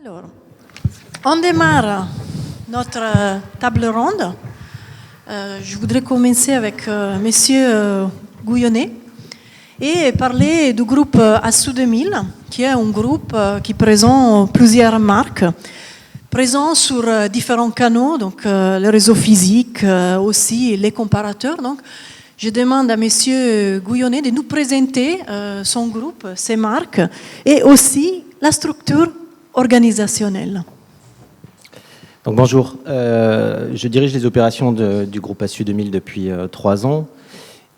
Alors, on démarre notre table ronde. Je voudrais commencer avec Monsieur Gouillonnet et parler du groupe ASU 2000, qui est un groupe qui présente plusieurs marques, présent sur différents canaux, donc les réseaux physiques, aussi les comparateurs. Donc, je demande à Monsieur Gouillonnet de nous présenter son groupe, ses marques et aussi la structure organisationnelle. Donc bonjour, je dirige les opérations du groupe ASU 2000 depuis 3 ans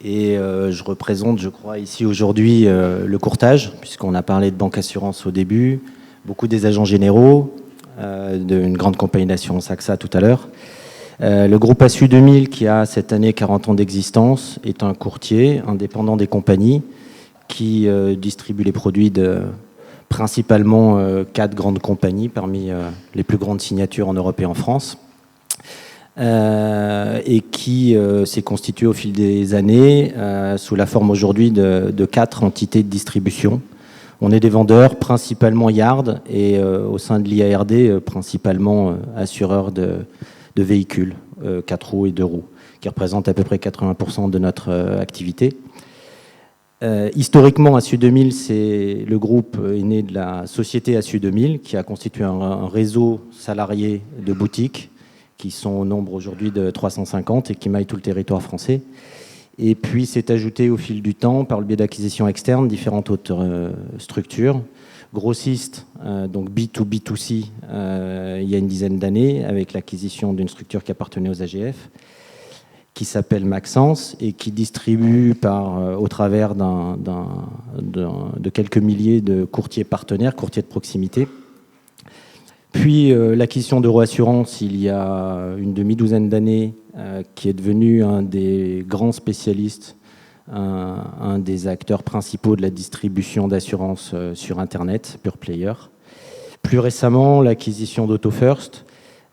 et je représente, je crois, ici aujourd'hui le courtage, puisqu'on a parlé de banque assurance au début, beaucoup des agents généraux, d'une grande compagnie d'assurance AXA tout à l'heure. Le groupe ASU 2000, qui a cette année 40 ans d'existence, est un courtier indépendant des compagnies qui distribue les produits de principalement 4 grandes compagnies parmi les plus grandes signatures en Europe et en France, et qui s'est constitué au fil des années sous la forme aujourd'hui de 4 entités de distribution. On est des vendeurs principalement yard et au sein de l'IARD principalement assureurs de véhicules 4 roues et 2 roues, qui représentent à peu près 80% de notre activité. Historiquement, ASU 2000, le groupe est né de la société ASU 2000, qui a constitué un réseau salarié de boutiques, qui sont au nombre aujourd'hui de 350 et qui maillent tout le territoire français. Et puis s'est ajouté au fil du temps, par le biais d'acquisitions externes, différentes autres structures. Grossistes, donc B2B2C, il y a une dizaine d'années, avec l'acquisition d'une structure qui appartenait aux AGF, qui s'appelle Maxence et qui distribue au travers de quelques milliers de courtiers partenaires, courtiers de proximité. Puis l'acquisition d'Euroassurance il y a une demi-douzaine d'années, qui est devenu un des grands spécialistes, un des acteurs principaux de la distribution d'assurance sur Internet, pure player. Plus récemment, l'acquisition d'AutoFirst,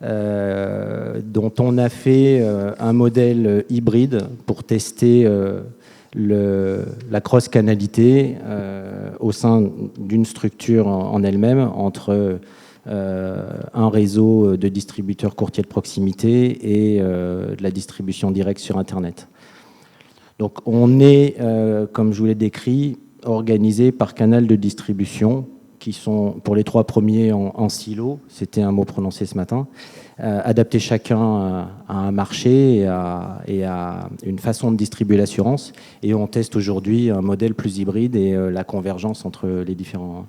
dont on a fait un modèle hybride pour tester la cross-canalité au sein d'une structure en elle-même entre un réseau de distributeurs courtiers de proximité et de la distribution directe sur Internet. Donc on est, comme je vous l'ai décrit, organisé par canal de distribution, qui sont pour les 3 premiers en silo, c'était un mot prononcé ce matin, adaptés chacun à un marché et à une façon de distribuer l'assurance. Et on teste aujourd'hui un modèle plus hybride et la convergence entre les différents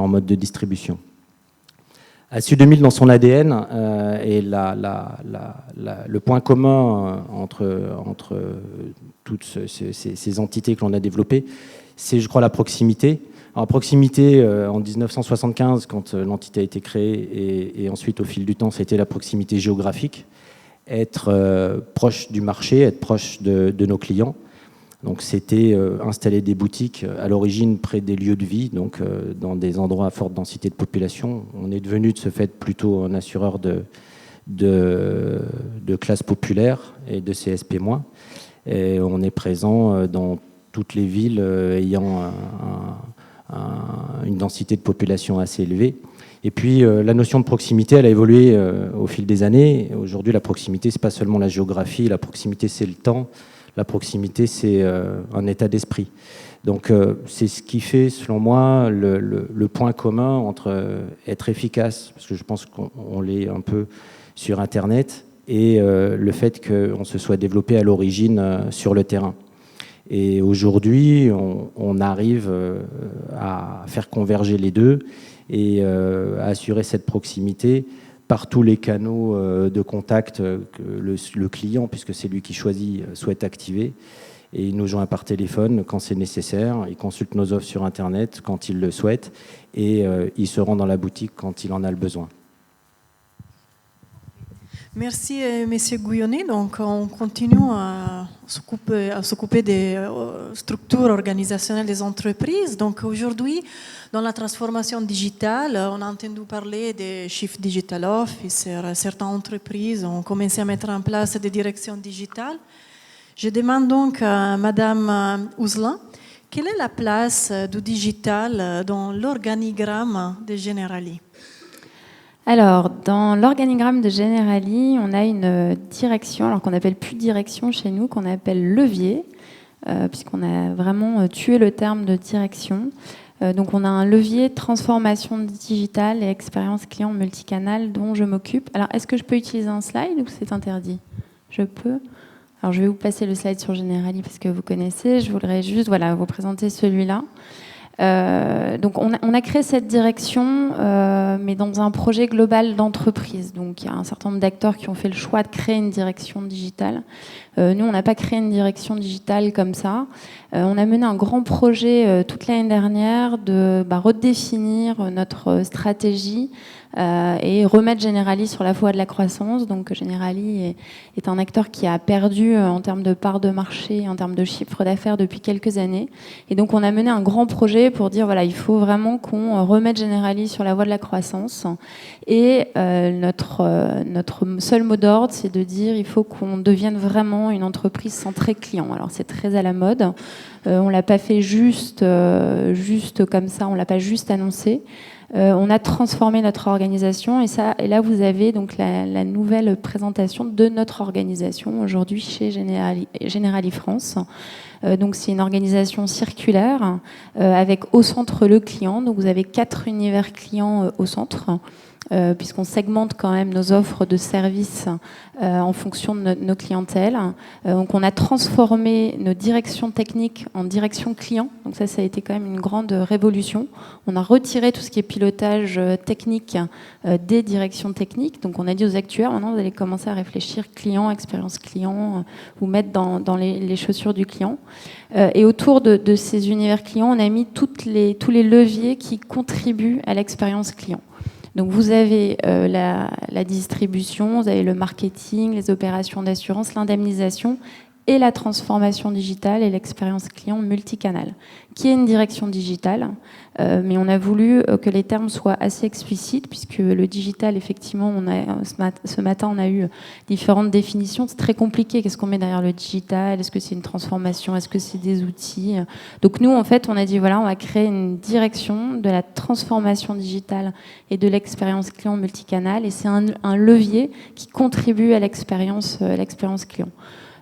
modes de distribution. ASU 2000, dans son ADN, et le point commun entre toutes ces entités que l'on a développées, c'est, je crois, la proximité. Alors, proximité, en 1975, quand l'entité a été créée, et ensuite au fil du temps, c'était la proximité géographique, être proche du marché, être proche de nos clients. Donc c'était installer des boutiques à l'origine près des lieux de vie, donc dans des endroits à forte densité de population. On est devenu de ce fait plutôt un assureur de classe populaire et de CSP-. Et on est présent dans toutes les villes ayant une densité de population assez élevée. Et puis la notion de proximité, elle a évolué au fil des années. Aujourd'hui, la proximité, c'est pas seulement la géographie, la proximité, c'est le temps. La proximité, c'est un état d'esprit. Donc c'est ce qui fait, selon moi, le point commun entre être efficace, parce que je pense qu'on l'est un peu sur Internet, et le fait qu'on se soit développé à l'origine sur le terrain. Et aujourd'hui, on arrive à faire converger les deux et à assurer cette proximité par tous les canaux de contact que le client, puisque c'est lui qui choisit, souhaite activer. Et il nous joint par téléphone quand c'est nécessaire, il consulte nos offres sur Internet quand il le souhaite, et il se rend dans la boutique quand il en a le besoin. Merci, Monsieur Gouillonnet. Donc, on continue à s'occuper des structures organisationnelles des entreprises. Donc, aujourd'hui, dans la transformation digitale, on a entendu parler des Chief Digital Officers. Certaines entreprises ont commencé à mettre en place des directions digitales. Je demande donc à Madame Ouzlan, quelle est la place du digital dans l'organigramme de Generali? Alors, dans l'organigramme de Generali, on a une direction, alors qu'on n'appelle plus direction chez nous, qu'on appelle levier, puisqu'on a vraiment tué le terme de direction. Donc, on a un levier transformation digitale et expérience client multicanal dont je m'occupe. Alors, est-ce que je peux utiliser un slide ou c'est interdit? Je peux. Alors, je vais vous passer le slide sur Generali parce que vous connaissez. Je voudrais juste vous présenter celui-là. Donc on a créé cette direction, mais dans un projet global d'entreprise. Donc il y a un certain nombre d'acteurs qui ont fait le choix de créer une direction digitale. Nous, on n'a pas créé une direction digitale comme ça. On a mené un grand projet toute l'année dernière de redéfinir notre stratégie et remettre Generali sur la voie de la croissance. Donc Generali est un acteur qui a perdu en termes de part de marché, en termes de chiffre d'affaires depuis quelques années. Et donc on a mené un grand projet pour dire voilà, il faut vraiment qu'on remette Generali sur la voie de la croissance. Et notre seul mot d'ordre, c'est de dire il faut qu'on devienne vraiment une entreprise centrée client. Alors c'est très à la mode. On l'a pas fait juste comme ça, on l'a pas juste annoncé. On a transformé notre organisation et là vous avez donc la nouvelle présentation de notre organisation aujourd'hui chez Generali France. Donc c'est une organisation circulaire avec au centre le client. Donc vous avez 4 univers clients au centre. Puisqu'on segmente quand même nos offres de services en fonction de nos clientèles. Donc on a transformé nos directions techniques en direction client. Donc ça a été quand même une grande révolution. On a retiré tout ce qui est pilotage technique des directions techniques. Donc on a dit aux actuaires, maintenant vous allez commencer à réfléchir client, expérience client, vous mettre dans les chaussures du client. Et autour de ces univers clients, on a mis tous les leviers qui contribuent à l'expérience client. Donc vous avez la distribution, vous avez le marketing, les opérations d'assurance, l'indemnisation et la transformation digitale et l'expérience client multicanal, qui est une direction digitale. Mais on a voulu que les termes soient assez explicites, puisque le digital, effectivement, ce matin, on a eu différentes définitions. C'est très compliqué. Qu'est-ce qu'on met derrière le digital? Est-ce que c'est une transformation? Est-ce que c'est des outils? Donc nous, en fait, on a dit, voilà, on va créer une direction de la transformation digitale et de l'expérience client multicanal. Et c'est un levier qui contribue à l'expérience client.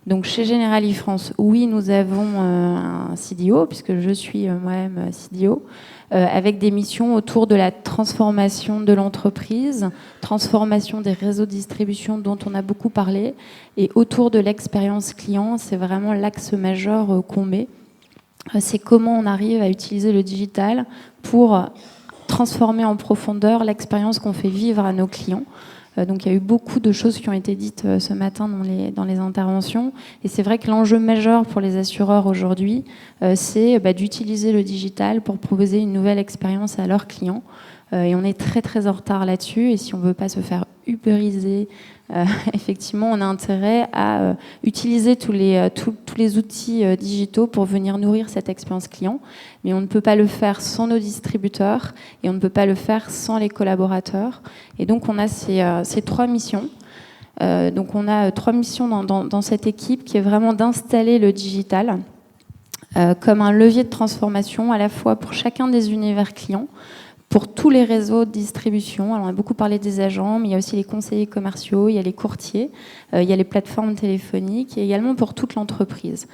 Donc chez Generali France, oui, nous avons un CDO, puisque je suis moi-même CDO, avec des missions autour de la transformation de l'entreprise, transformation des réseaux de distribution dont on a beaucoup parlé, et autour de l'expérience client, c'est vraiment l'axe majeur qu'on met. C'est comment on arrive à utiliser le digital pour transformer en profondeur l'expérience qu'on fait vivre à nos clients. Donc il y a eu beaucoup de choses qui ont été dites ce matin dans les interventions. Et c'est vrai que l'enjeu majeur pour les assureurs aujourd'hui, c'est d'utiliser le digital pour proposer une nouvelle expérience à leurs clients. Et on est très très en retard là-dessus. Et si on ne veut pas se faire uberiser, effectivement, on a intérêt à utiliser tous les outils digitaux pour venir nourrir cette expérience client. Mais on ne peut pas le faire sans nos distributeurs et on ne peut pas le faire sans les collaborateurs. Et donc, on a ces 3 missions. Donc, on a 3 missions dans cette équipe qui est vraiment d'installer le digital comme un levier de transformation à la fois pour chacun des univers clients, pour tous les réseaux de distribution. Alors, on a beaucoup parlé des agents, mais il y a aussi les conseillers commerciaux, il y a les courtiers, il y a les plateformes téléphoniques et également pour toute l'entreprise.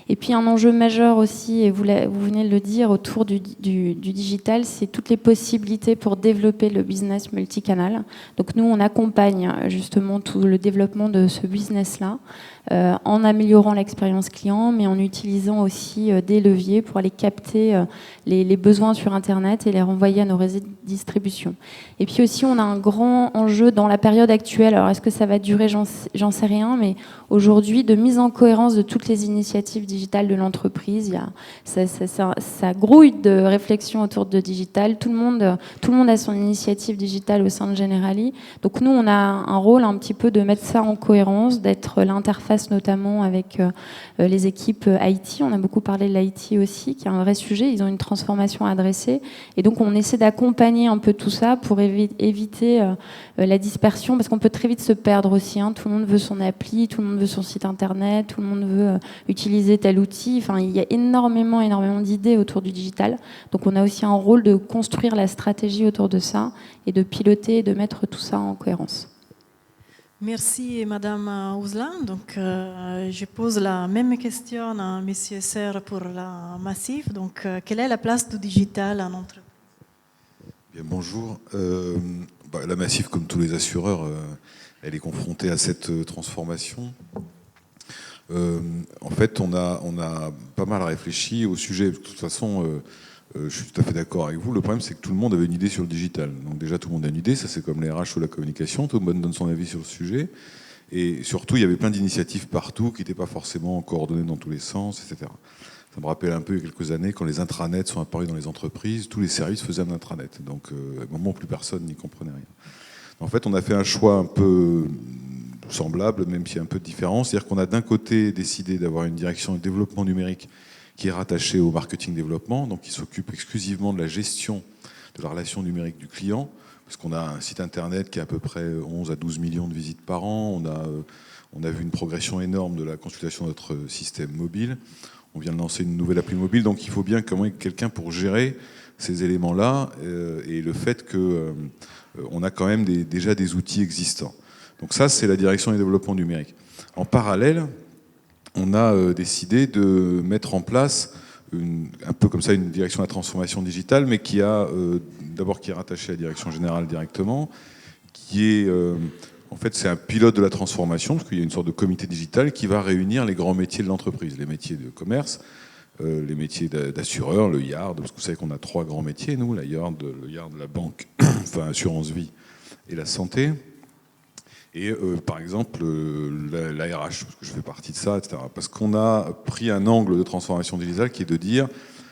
Et puis un enjeu majeur aussi, et vous venez de le dire, autour du digital, c'est toutes les possibilités pour développer le business multicanal. Donc nous, on accompagne justement tout le développement de ce business-là en améliorant l'expérience client, mais en utilisant aussi des leviers pour aller capter les besoins sur Internet et les renvoyer à nos réseaux de distribution. Et puis aussi, on a un grand enjeu dans la période actuelle. Alors, est-ce que ça va durer? J'en sais rien, mais aujourd'hui, de mise en cohérence de toutes les initiatives digitales de l'entreprise. Ça grouille de réflexion autour de digital. Tout le monde a son initiative digitale au sein de Generali. Donc nous, on a un rôle un petit peu de mettre ça en cohérence, d'être l'interface notamment avec les équipes IT. On a beaucoup parlé de l'IT aussi, qui est un vrai sujet. Ils ont une transformation à adresser. Et donc, on essaie d'accompagner d'accompagner un peu tout ça pour éviter la dispersion, parce qu'on peut très vite se perdre aussi. Hein. Tout le monde veut son appli, tout le monde veut son site internet, tout le monde veut utiliser tel outil. Enfin, il y a énormément d'idées autour du digital. Donc on a aussi un rôle de construire la stratégie autour de ça et de piloter et de mettre tout ça en cohérence. Merci Madame Ouzlan. Donc, je pose la même question à Monsieur Serre pour la Massif. Donc, quelle est la place du digital en entreprise? Bien, bonjour. La Massif, comme tous les assureurs, elle est confrontée à cette transformation. En fait, on a pas mal réfléchi au sujet. De toute façon, je suis tout à fait d'accord avec vous. Le problème, c'est que tout le monde avait une idée sur le digital. Donc déjà, tout le monde a une idée. Ça, c'est comme les RH ou la communication. Tout le monde donne son avis sur le sujet. Et surtout, il y avait plein d'initiatives partout qui n'étaient pas forcément coordonnées dans tous les sens, etc. Ça me rappelle un peu il y a quelques années, quand les intranets sont apparus dans les entreprises, tous les services faisaient un intranet. Donc, à un moment où plus personne n'y comprenait rien. En fait, on a fait un choix un peu semblable, même s'il y a un peu de différence. C'est-à-dire qu'on a d'un côté décidé d'avoir une direction de développement numérique qui est rattaché au marketing développement, donc qui s'occupe exclusivement de la gestion de la relation numérique du client, parce qu'on a un site internet qui a à peu près 11 à 12 millions de visites par an, on a vu une progression énorme de la consultation de notre système mobile, on vient de lancer une nouvelle appli mobile, donc il faut bien quand même quelqu'un pour gérer ces éléments-là, et le fait qu'on a quand même déjà des outils existants. Donc ça, c'est la direction du développement numérique. En parallèle, on a décidé de mettre en place un peu comme ça une direction de la transformation digitale, mais qui est rattachée à la direction générale directement, qui est en fait c'est un pilote de la transformation, parce qu'il y a une sorte de comité digital qui va réunir les grands métiers de l'entreprise, les métiers de commerce, les métiers d'assureur, le yard, parce que vous savez qu'on a 3 grands métiers, nous, le yard, la banque, enfin assurance vie et la santé. Et par exemple, la RH, parce que je fais partie de ça, etc. Parce qu'on a pris un angle de transformation digitale qui est de dire,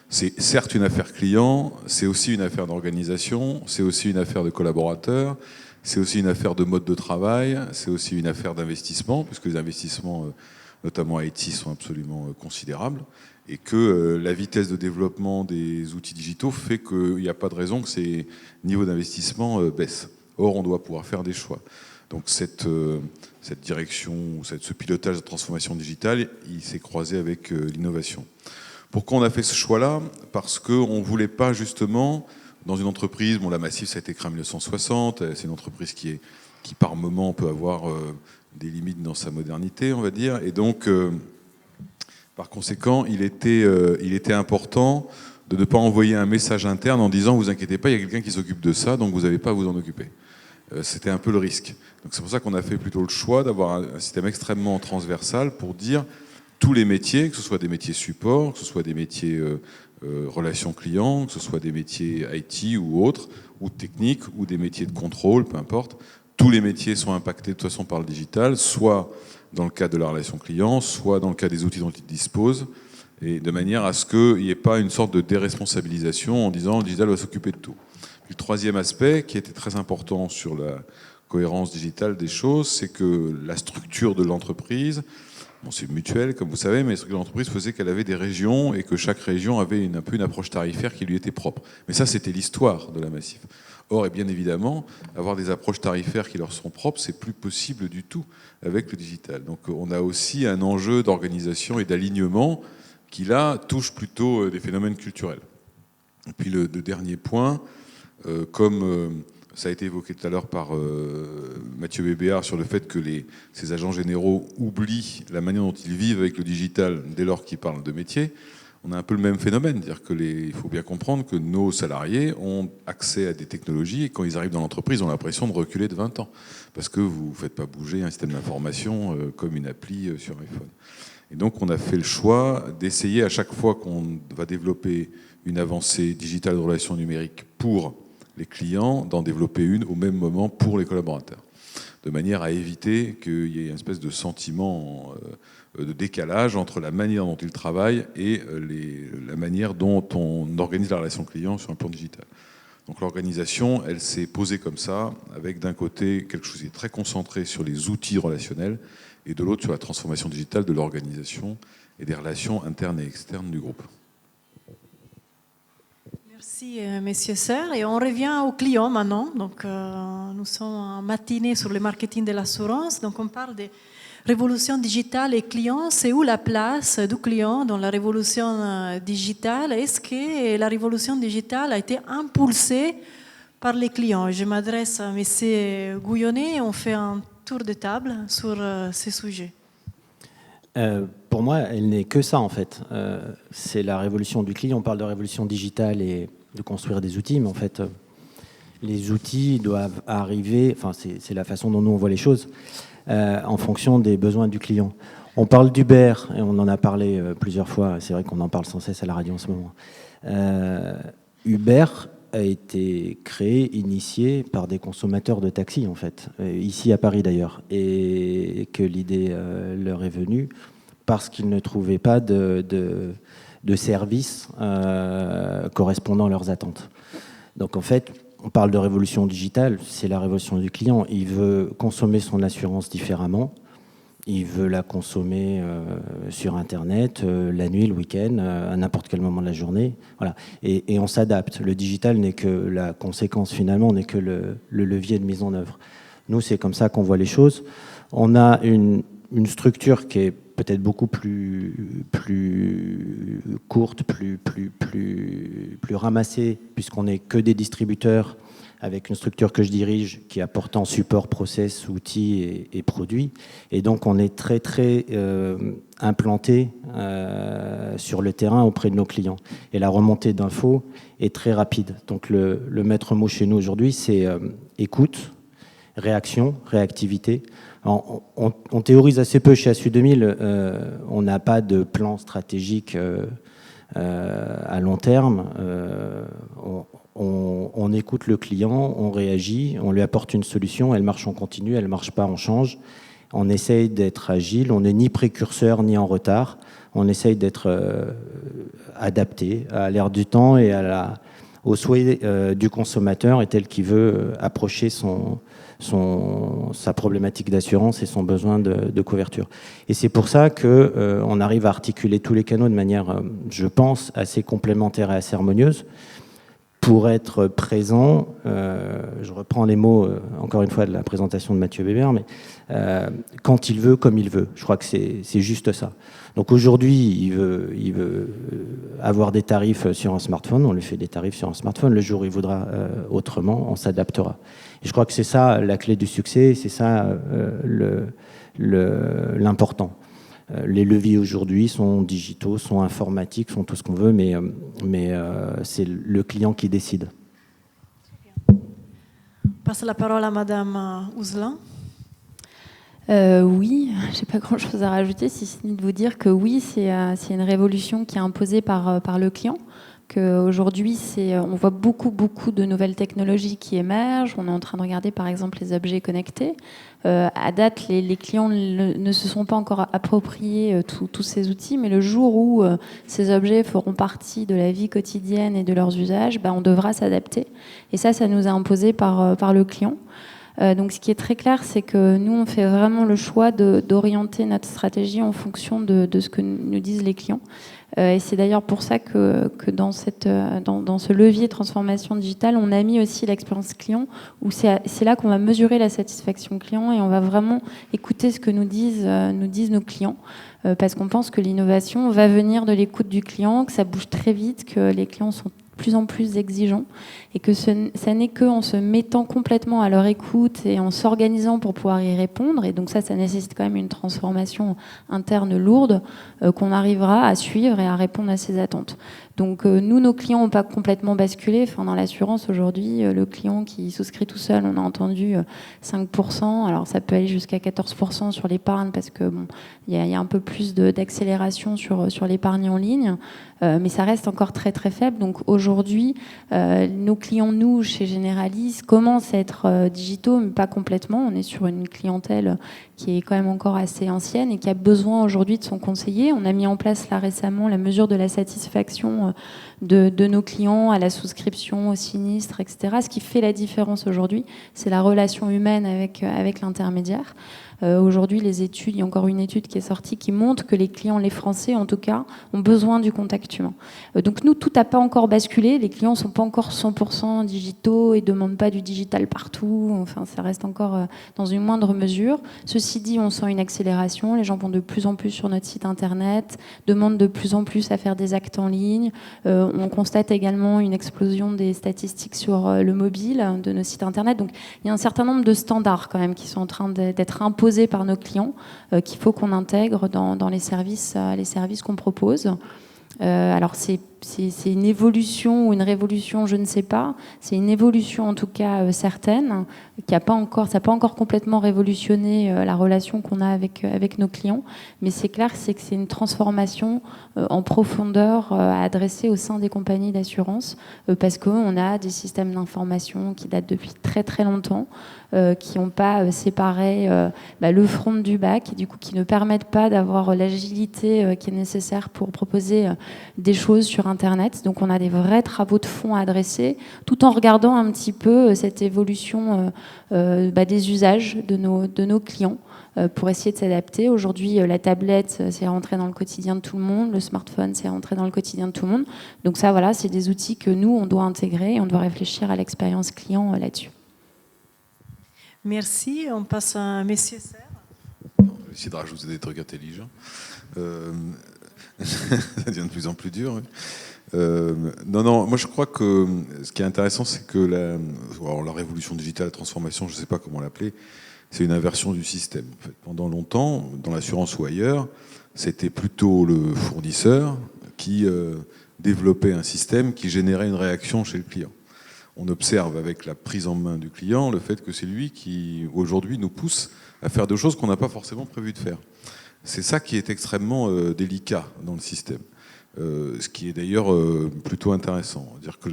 c'est certes une affaire client, c'est aussi une affaire d'organisation, c'est aussi une affaire de collaborateurs, c'est aussi une affaire de mode de travail, c'est aussi une affaire d'investissement, puisque les investissements, notamment à IT, sont absolument considérables, et que la vitesse de développement des outils digitaux fait qu'il n'y a pas de raison que ces niveaux d'investissement baissent. Or, on doit pouvoir faire des choix. Donc cette direction, ce pilotage de transformation digitale, il s'est croisé avec l'innovation. Pourquoi on a fait ce choix-là? Parce qu'on ne voulait pas justement, dans une entreprise, la Massif, ça a été créé en 1960, c'est une entreprise qui par moment peut avoir des limites dans sa modernité, on va dire, et donc par conséquent, il était important de ne pas envoyer un message interne en disant « vous inquiétez pas, il y a quelqu'un qui s'occupe de ça, donc vous n'avez pas à vous en occuper ». C'était un peu le risque. Donc c'est pour ça qu'on a fait plutôt le choix d'avoir un système extrêmement transversal pour dire tous les métiers, que ce soit des métiers support, que ce soit des métiers relations clients, que ce soit des métiers IT ou autres, ou techniques, ou des métiers de contrôle, peu importe. Tous les métiers sont impactés de toute façon par le digital, soit dans le cadre de la relation client, soit dans le cas des outils dont ils disposent, et de manière à ce qu'il n'y ait pas une sorte de déresponsabilisation en disant le digital va s'occuper de tout. Le troisième aspect, qui était très important sur la cohérence digitale des choses, c'est que la structure de l'entreprise, c'est mutuel, comme vous savez, mais la structure de l'entreprise faisait qu'elle avait des régions et que chaque région avait un peu une approche tarifaire qui lui était propre. Mais ça, c'était l'histoire de la Massif. Or, et bien évidemment, avoir des approches tarifaires qui leur sont propres, c'est plus possible du tout avec le digital. Donc, on a aussi un enjeu d'organisation et d'alignement qui, là, touche plutôt des phénomènes culturels. Et puis, le dernier point, comme ça a été évoqué tout à l'heure par Mathieu Bébéard sur le fait que ces agents généraux oublient la manière dont ils vivent avec le digital dès lors qu'ils parlent de métier, on a un peu le même phénomène. C'est-à-dire il faut bien comprendre que nos salariés ont accès à des technologies et quand ils arrivent dans l'entreprise, ils ont l'impression de reculer de 20 ans parce que vous ne faites pas bouger un système d'information comme une appli sur iPhone. Et donc on a fait le choix d'essayer à chaque fois qu'on va développer une avancée digitale de relations numériques pour les clients, d'en développer une au même moment pour les collaborateurs, de manière à éviter qu'il y ait une espèce de sentiment de décalage entre la manière dont ils travaillent et la manière dont on organise la relation client sur un plan digital. Donc l'organisation, elle s'est posée comme ça, avec d'un côté quelque chose qui est très concentré sur les outils relationnels et de l'autre sur la transformation digitale de l'organisation et des relations internes et externes du groupe. Merci, messieurs, sœurs. Et on revient aux clients maintenant. Donc, nous sommes en matinée sur le marketing de l'assurance. Donc, on parle de révolution digitale et client. C'est où la place du client dans la révolution digitale? Est-ce que la révolution digitale a été impulsée par les clients? Je m'adresse à M. Gouillonnet. On fait un tour de table sur ce sujet. Pour moi, elle n'est que ça en fait. C'est la révolution du client. On parle de révolution digitale et de construire des outils, mais en fait, les outils doivent arriver. Enfin, c'est la façon dont nous on voit les choses en fonction des besoins du client. On parle d'Uber et on en a parlé plusieurs fois. C'est vrai qu'on en parle sans cesse à la radio en ce moment. Uber a été créé, initié par des consommateurs de taxi, en fait, ici à Paris d'ailleurs, et que l'idée leur est venue parce qu'ils ne trouvaient pas de services correspondant à leurs attentes. Donc en fait, on parle de révolution digitale, c'est la révolution du client. Il veut consommer son assurance différemment. Il veut la consommer sur Internet, la nuit, le week-end, à n'importe quel moment de la journée. Voilà. Et on s'adapte. Le digital n'est que la conséquence, finalement, n'est que le levier de mise en œuvre. Nous, c'est comme ça qu'on voit les choses. On a une structure qui est peut-être beaucoup plus courte, plus ramassée, puisqu'on n'est que des distributeurs avec une structure que je dirige qui apporte en support, process, outils et produits. Et donc, on est très, très implanté sur le terrain auprès de nos clients. Et la remontée d'infos est très rapide. Donc, le maître mot chez nous aujourd'hui, c'est écoute, réaction, réactivité. Alors, on théorise assez peu chez ASU 2000. On n'a pas de plan stratégique à long terme. On écoute le client, on réagit, on lui apporte une solution, elle marche, on continue, elle ne marche pas, on change. On essaye d'être agile, on n'est ni précurseur ni en retard. On essaye d'être adapté à l'ère du temps et au souhait du consommateur et tel qu'il veut approcher sa problématique d'assurance et son besoin de couverture. Et c'est pour ça qu'on arrive à articuler tous les canaux de manière, je pense, assez complémentaire et assez harmonieuse pour être présent. Je reprends les mots, encore une fois, de la présentation de Mathieu Weber, mais quand il veut, comme il veut. Je crois que c'est juste ça. Donc aujourd'hui, il veut avoir des tarifs sur un smartphone, on lui fait des tarifs sur un smartphone. Le jour où il voudra autrement, on s'adaptera. Et je crois que c'est ça la clé du succès, c'est ça l'important. Les leviers aujourd'hui sont digitaux, sont informatiques, sont tout ce qu'on veut, mais c'est le client qui décide. Je passe la parole à Madame Ouzlan. Oui, je n'ai pas grand-chose à rajouter, si ce n'est de vous dire que oui, c'est une révolution qui est imposée par le client. Qu'aujourd'hui, on voit beaucoup de nouvelles technologies qui émergent. On est en train de regarder, par exemple, les objets connectés. À date, les clients ne se sont pas encore appropriés tous ces outils, mais le jour où ces objets feront partie de la vie quotidienne et de leurs usages, on devra s'adapter. Et ça nous est imposé par le client. Donc ce qui est très clair, c'est que nous, on fait vraiment le choix d'orienter notre stratégie en fonction de ce que nous disent les clients. Et c'est d'ailleurs pour ça que dans ce levier transformation digitale, on a mis aussi l'expérience client, où c'est là qu'on va mesurer la satisfaction client et on va vraiment écouter ce que nous disent nos clients. Parce qu'on pense que l'innovation va venir de l'écoute du client, que ça bouge très vite, que les clients sont de plus en plus exigeants et que ça n'est qu'en se mettant complètement à leur écoute et en s'organisant pour pouvoir y répondre, et donc ça nécessite quand même une transformation interne lourde, qu'on arrivera à suivre et à répondre à ces attentes. Donc nous, nos clients n'ont pas complètement basculé. Enfin, dans l'assurance aujourd'hui, le client qui souscrit tout seul, on a entendu 5%. Alors ça peut aller jusqu'à 14% sur l'épargne parce que y a un peu plus d'accélération sur l'épargne en ligne, mais ça reste encore très très faible. Donc aujourd'hui, nos clients, nous, chez Generali, commencent à être digitaux, mais pas complètement. On est sur une clientèle qui est quand même encore assez ancienne et qui a besoin aujourd'hui de son conseiller. On a mis en place là récemment la mesure de la satisfaction de nos clients à la souscription, au sinistre, etc. Ce qui fait la différence aujourd'hui, c'est la relation humaine avec l'intermédiaire. Aujourd'hui, il y a encore une étude qui est sortie qui montre que les clients, les Français en tout cas, ont besoin du contact humain. Donc nous, tout n'a pas encore basculé. basculé. Les clients ne sont pas encore 100% digitaux et ne demandent pas du digital partout. Enfin, ça reste encore dans une moindre mesure. Ceci dit, on sent une accélération. Les gens vont de plus en plus sur notre site internet, demandent de plus en plus à faire des actes en ligne. On constate également une explosion des statistiques sur le mobile de nos sites internet. Donc, il y a un certain nombre de standards quand même qui sont en train d'être imposés par nos clients, qu'il faut qu'on intègre dans les services qu'on propose. Alors c'est une évolution ou une révolution, je ne sais pas. C'est une évolution en tout cas certaine, ça n'a pas encore complètement révolutionné la relation qu'on a avec nos clients, mais c'est clair que c'est une transformation en profondeur à adresser au sein des compagnies d'assurance, parce qu'on a des systèmes d'information qui datent depuis très très longtemps, qui n'ont pas séparé le front du back, et du coup qui ne permettent pas d'avoir l'agilité qui est nécessaire pour proposer des choses sur Internet. Donc on a des vrais travaux de fond à adresser, tout en regardant un petit peu cette évolution des usages de nos clients pour essayer de s'adapter. Aujourd'hui, la tablette, c'est rentré dans le quotidien de tout le monde, le smartphone, c'est rentré dans le quotidien de tout le monde. Donc ça, voilà, c'est des outils que nous, on doit intégrer et on doit réfléchir à l'expérience client là-dessus. Merci. On passe à Monsieur Serre. On va essayer de rajouter des trucs intelligents. Ça devient de plus en plus dur. Oui. Non, moi je crois que ce qui est intéressant, c'est que la révolution digitale, la transformation, je ne sais pas comment l'appeler, c'est une inversion du système. En fait, pendant longtemps, dans l'assurance ou ailleurs, c'était plutôt le fournisseur qui développait un système qui générait une réaction chez le client. On observe avec la prise en main du client le fait que c'est lui qui, aujourd'hui, nous pousse à faire des choses qu'on n'a pas forcément prévu de faire. C'est ça qui est extrêmement délicat dans le système. Ce qui est d'ailleurs plutôt intéressant. C'est-à-dire que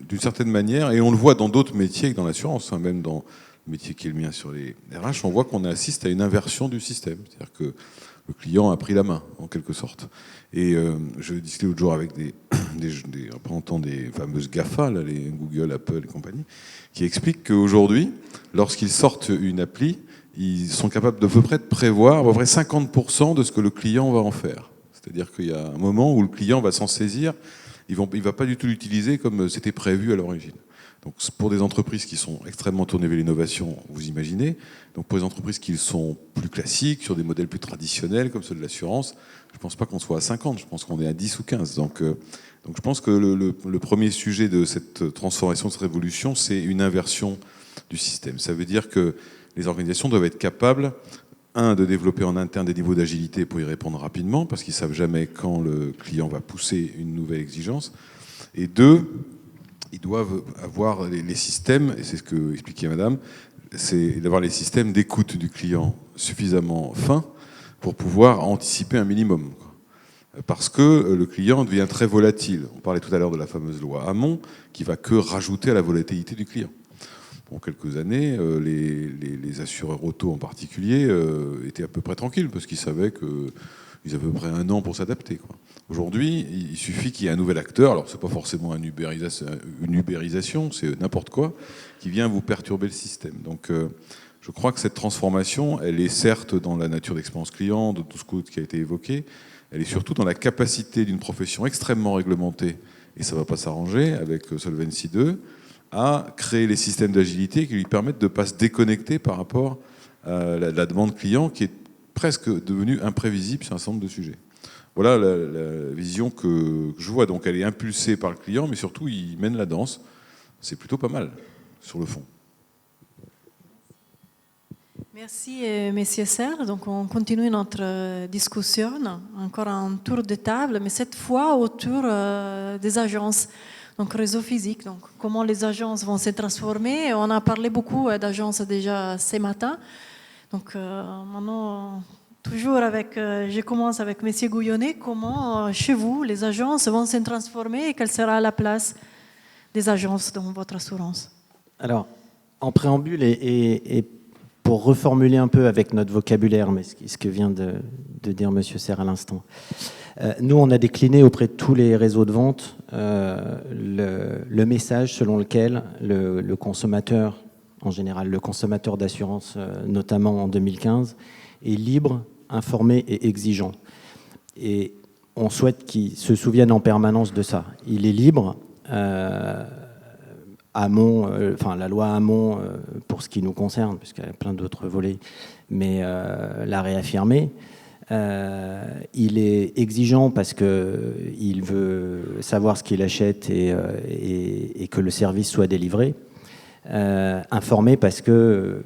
d'une certaine manière, et on le voit dans d'autres métiers que dans l'assurance, même dans le métier qui est le mien sur les RH, on voit qu'on assiste à une inversion du système. C'est-à-dire que le client a pris la main, en quelque sorte. Et je discutais l'autre jour avec des représentants des fameuses GAFA, là, les Google, Apple et compagnie, qui expliquent qu'aujourd'hui, lorsqu'ils sortent une appli, ils sont capables de peu près de prévoir à peu près 50% de ce que le client va en faire. C'est-à-dire qu'il y a un moment où le client va s'en saisir, il ne va pas du tout l'utiliser comme c'était prévu à l'origine. Donc pour des entreprises qui sont extrêmement tournées vers l'innovation, vous imaginez, donc pour des entreprises qui sont plus classiques, sur des modèles plus traditionnels comme ceux de l'assurance, je ne pense pas qu'on soit à 50, je pense qu'on est à 10 ou 15. Donc je pense que le premier sujet de cette transformation, de cette révolution, c'est une inversion du système. Ça veut dire que les organisations doivent être capables, de développer en interne des niveaux d'agilité pour y répondre rapidement, parce qu'ils ne savent jamais quand le client va pousser une nouvelle exigence. Et deux, ils doivent avoir les systèmes, et c'est ce que expliquait madame, c'est d'avoir les systèmes d'écoute du client suffisamment fins pour pouvoir anticiper un minimum. Parce que le client devient très volatile. On parlait tout à l'heure de la fameuse loi Hamon, qui va que rajouter à la volatilité du client. Pour quelques années, les assureurs auto en particulier étaient à peu près tranquilles parce qu'ils savaient qu'ils avaient à peu près 1 an pour s'adapter. Aujourd'hui, il suffit qu'il y ait un nouvel acteur, alors c'est pas forcément une ubérisation, c'est n'importe quoi, qui vient vous perturber le système. Donc je crois que cette transformation, elle est certes dans la nature d'expérience client, de tout ce qui a été évoqué, elle est surtout dans la capacité d'une profession extrêmement réglementée, et ça ne va pas s'arranger avec Solvency II, à créer les systèmes d'agilité qui lui permettent de ne pas se déconnecter par rapport à la demande client qui est presque devenue imprévisible sur un certain nombre de sujets. Voilà la vision que je vois. Donc elle est impulsée par le client, mais surtout il mène la danse. C'est plutôt pas mal sur le fond. Merci, Monsieur Serre. Donc, on continue notre discussion. Encore un tour de table, mais cette fois autour des agences. Donc, réseau physique. Donc, comment les agences vont se transformer. On a parlé beaucoup d'agences déjà ce matin. Donc, maintenant, toujours je commence avec Monsieur Gouillonnet. Comment, chez vous, les agences vont se transformer et quelle sera la place des agences dans votre assurance? Alors, en préambule et pour reformuler un peu avec notre vocabulaire, mais ce que vient de dire Monsieur Serre à l'instant, nous, on a décliné auprès de tous les réseaux de vente le message selon lequel le consommateur, en général le consommateur d'assurance, notamment en 2015, est libre, informé et exigeant. Et on souhaite qu'il se souvienne en permanence de ça. Il est libre Hamon, enfin la loi Hamon, pour ce qui nous concerne, puisqu'il y a plein d'autres volets, mais l'a réaffirmé. Il est exigeant parce qu'il veut savoir ce qu'il achète et que le service soit délivré. Informé parce qu'il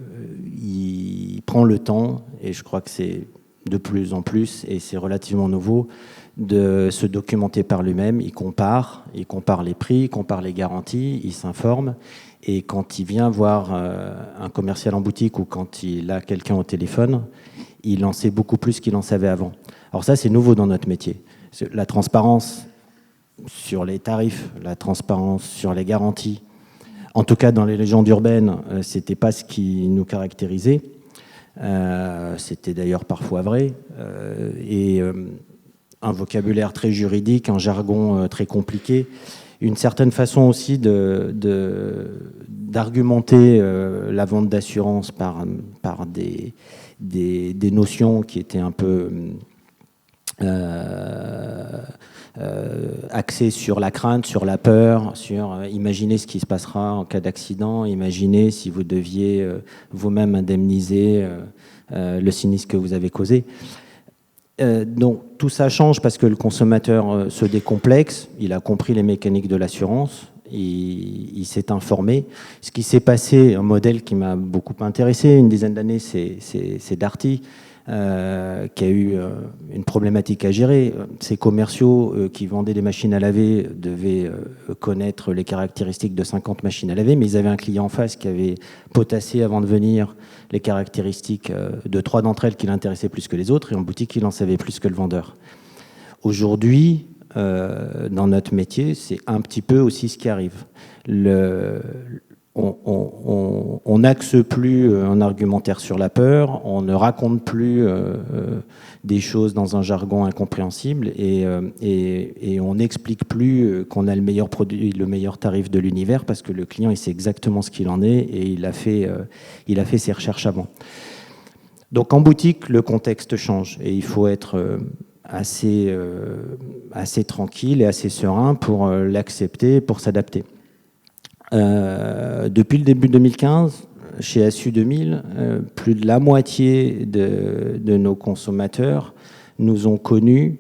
prend le temps, et je crois que c'est de plus en plus, et c'est relativement nouveau, de se documenter par lui-même. Il compare les prix, il compare les garanties, il s'informe. Et quand il vient voir un commercial en boutique ou quand il a quelqu'un au téléphone, il en sait beaucoup plus qu'il en savait avant. Alors ça, c'est nouveau dans notre métier. La transparence sur les tarifs, la transparence sur les garanties, en tout cas dans les légendes urbaines, c'était pas ce qui nous caractérisait. C'était d'ailleurs parfois vrai. Un vocabulaire très juridique, un jargon très compliqué, une certaine façon aussi d'argumenter la vente d'assurance par des notions qui étaient un peu axées sur la crainte, sur la peur, sur imaginer ce qui se passera en cas d'accident, imaginez si vous deviez vous-même indemniser le sinistre que vous avez causé. Donc tout ça change parce que le consommateur se décomplexe, il a compris les mécaniques de l'assurance, il s'est informé. Ce qui s'est passé, un modèle qui m'a beaucoup intéressé une dizaine d'années, c'est Darty, qui a eu une problématique à gérer. Ces commerciaux qui vendaient des machines à laver devaient connaître les caractéristiques de 50 machines à laver, mais ils avaient un client en face qui avait potassé avant de venir les caractéristiques de 3 d'entre elles qui l'intéressaient plus que les autres, et en boutique, il en savait plus que le vendeur. Aujourd'hui, dans notre métier, c'est un petit peu aussi ce qui arrive. On n'axe plus un argumentaire sur la peur, on ne raconte plus des choses dans un jargon incompréhensible et on n'explique plus qu'on a le meilleur produit, le meilleur tarif de l'univers parce que le client il sait exactement ce qu'il en est et il a fait ses recherches avant. Donc en boutique, le contexte change et il faut être assez tranquille et assez serein pour l'accepter, pour s'adapter. Depuis le début 2015, chez Assu 2000, plus de la moitié de nos consommateurs nous ont connus,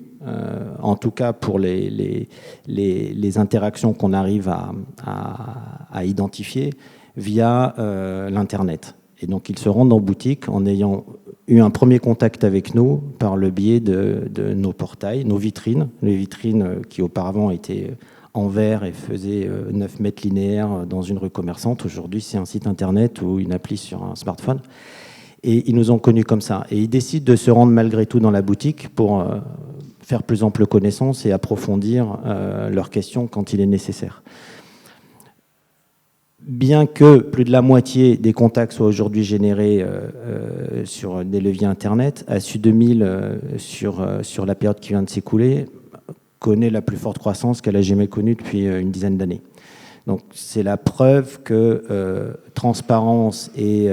en tout cas pour les interactions qu'on arrive à identifier via l'Internet. Et donc ils se rendent en boutique en ayant eu un premier contact avec nous par le biais de nos portails, nos vitrines, les vitrines qui auparavant étaient en verre et faisait 9 mètres linéaires dans une rue commerçante. Aujourd'hui, c'est un site internet ou une appli sur un smartphone. Et ils nous ont connus comme ça. Et ils décident de se rendre malgré tout dans la boutique pour faire plus ample connaissance et approfondir leurs questions quand il est nécessaire. Bien que plus de la moitié des contacts soient aujourd'hui générés sur des leviers internet, Assu 2000, sur la période qui vient de s'écouler, connaît la plus forte croissance qu'elle a jamais connue depuis une dizaine d'années. Donc c'est la preuve que transparence et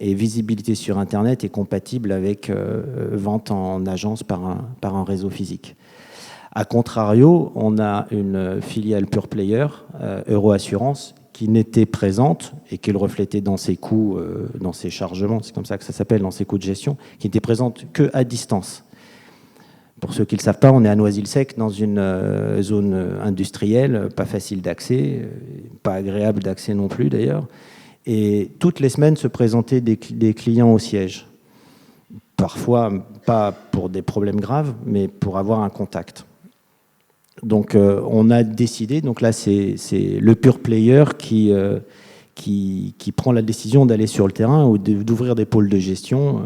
visibilité sur Internet est compatible avec vente en agence par un réseau physique. A contrario, on a une filiale pure player, Euroassurance, qui n'était présente et qui le reflétait dans ses coûts, dans ses chargements, c'est comme ça que ça s'appelle, dans ses coûts de gestion, qui n'était présente qu'à distance. Pour ceux qui ne le savent pas, on est à Noisy-le-Sec, dans une zone industrielle, pas facile d'accès, pas agréable d'accès non plus d'ailleurs. Et toutes les semaines se présentaient des clients au siège. Parfois, pas pour des problèmes graves, mais pour avoir un contact. Donc on a décidé, donc là c'est le pure player qui prend la décision d'aller sur le terrain ou d'ouvrir des pôles de gestion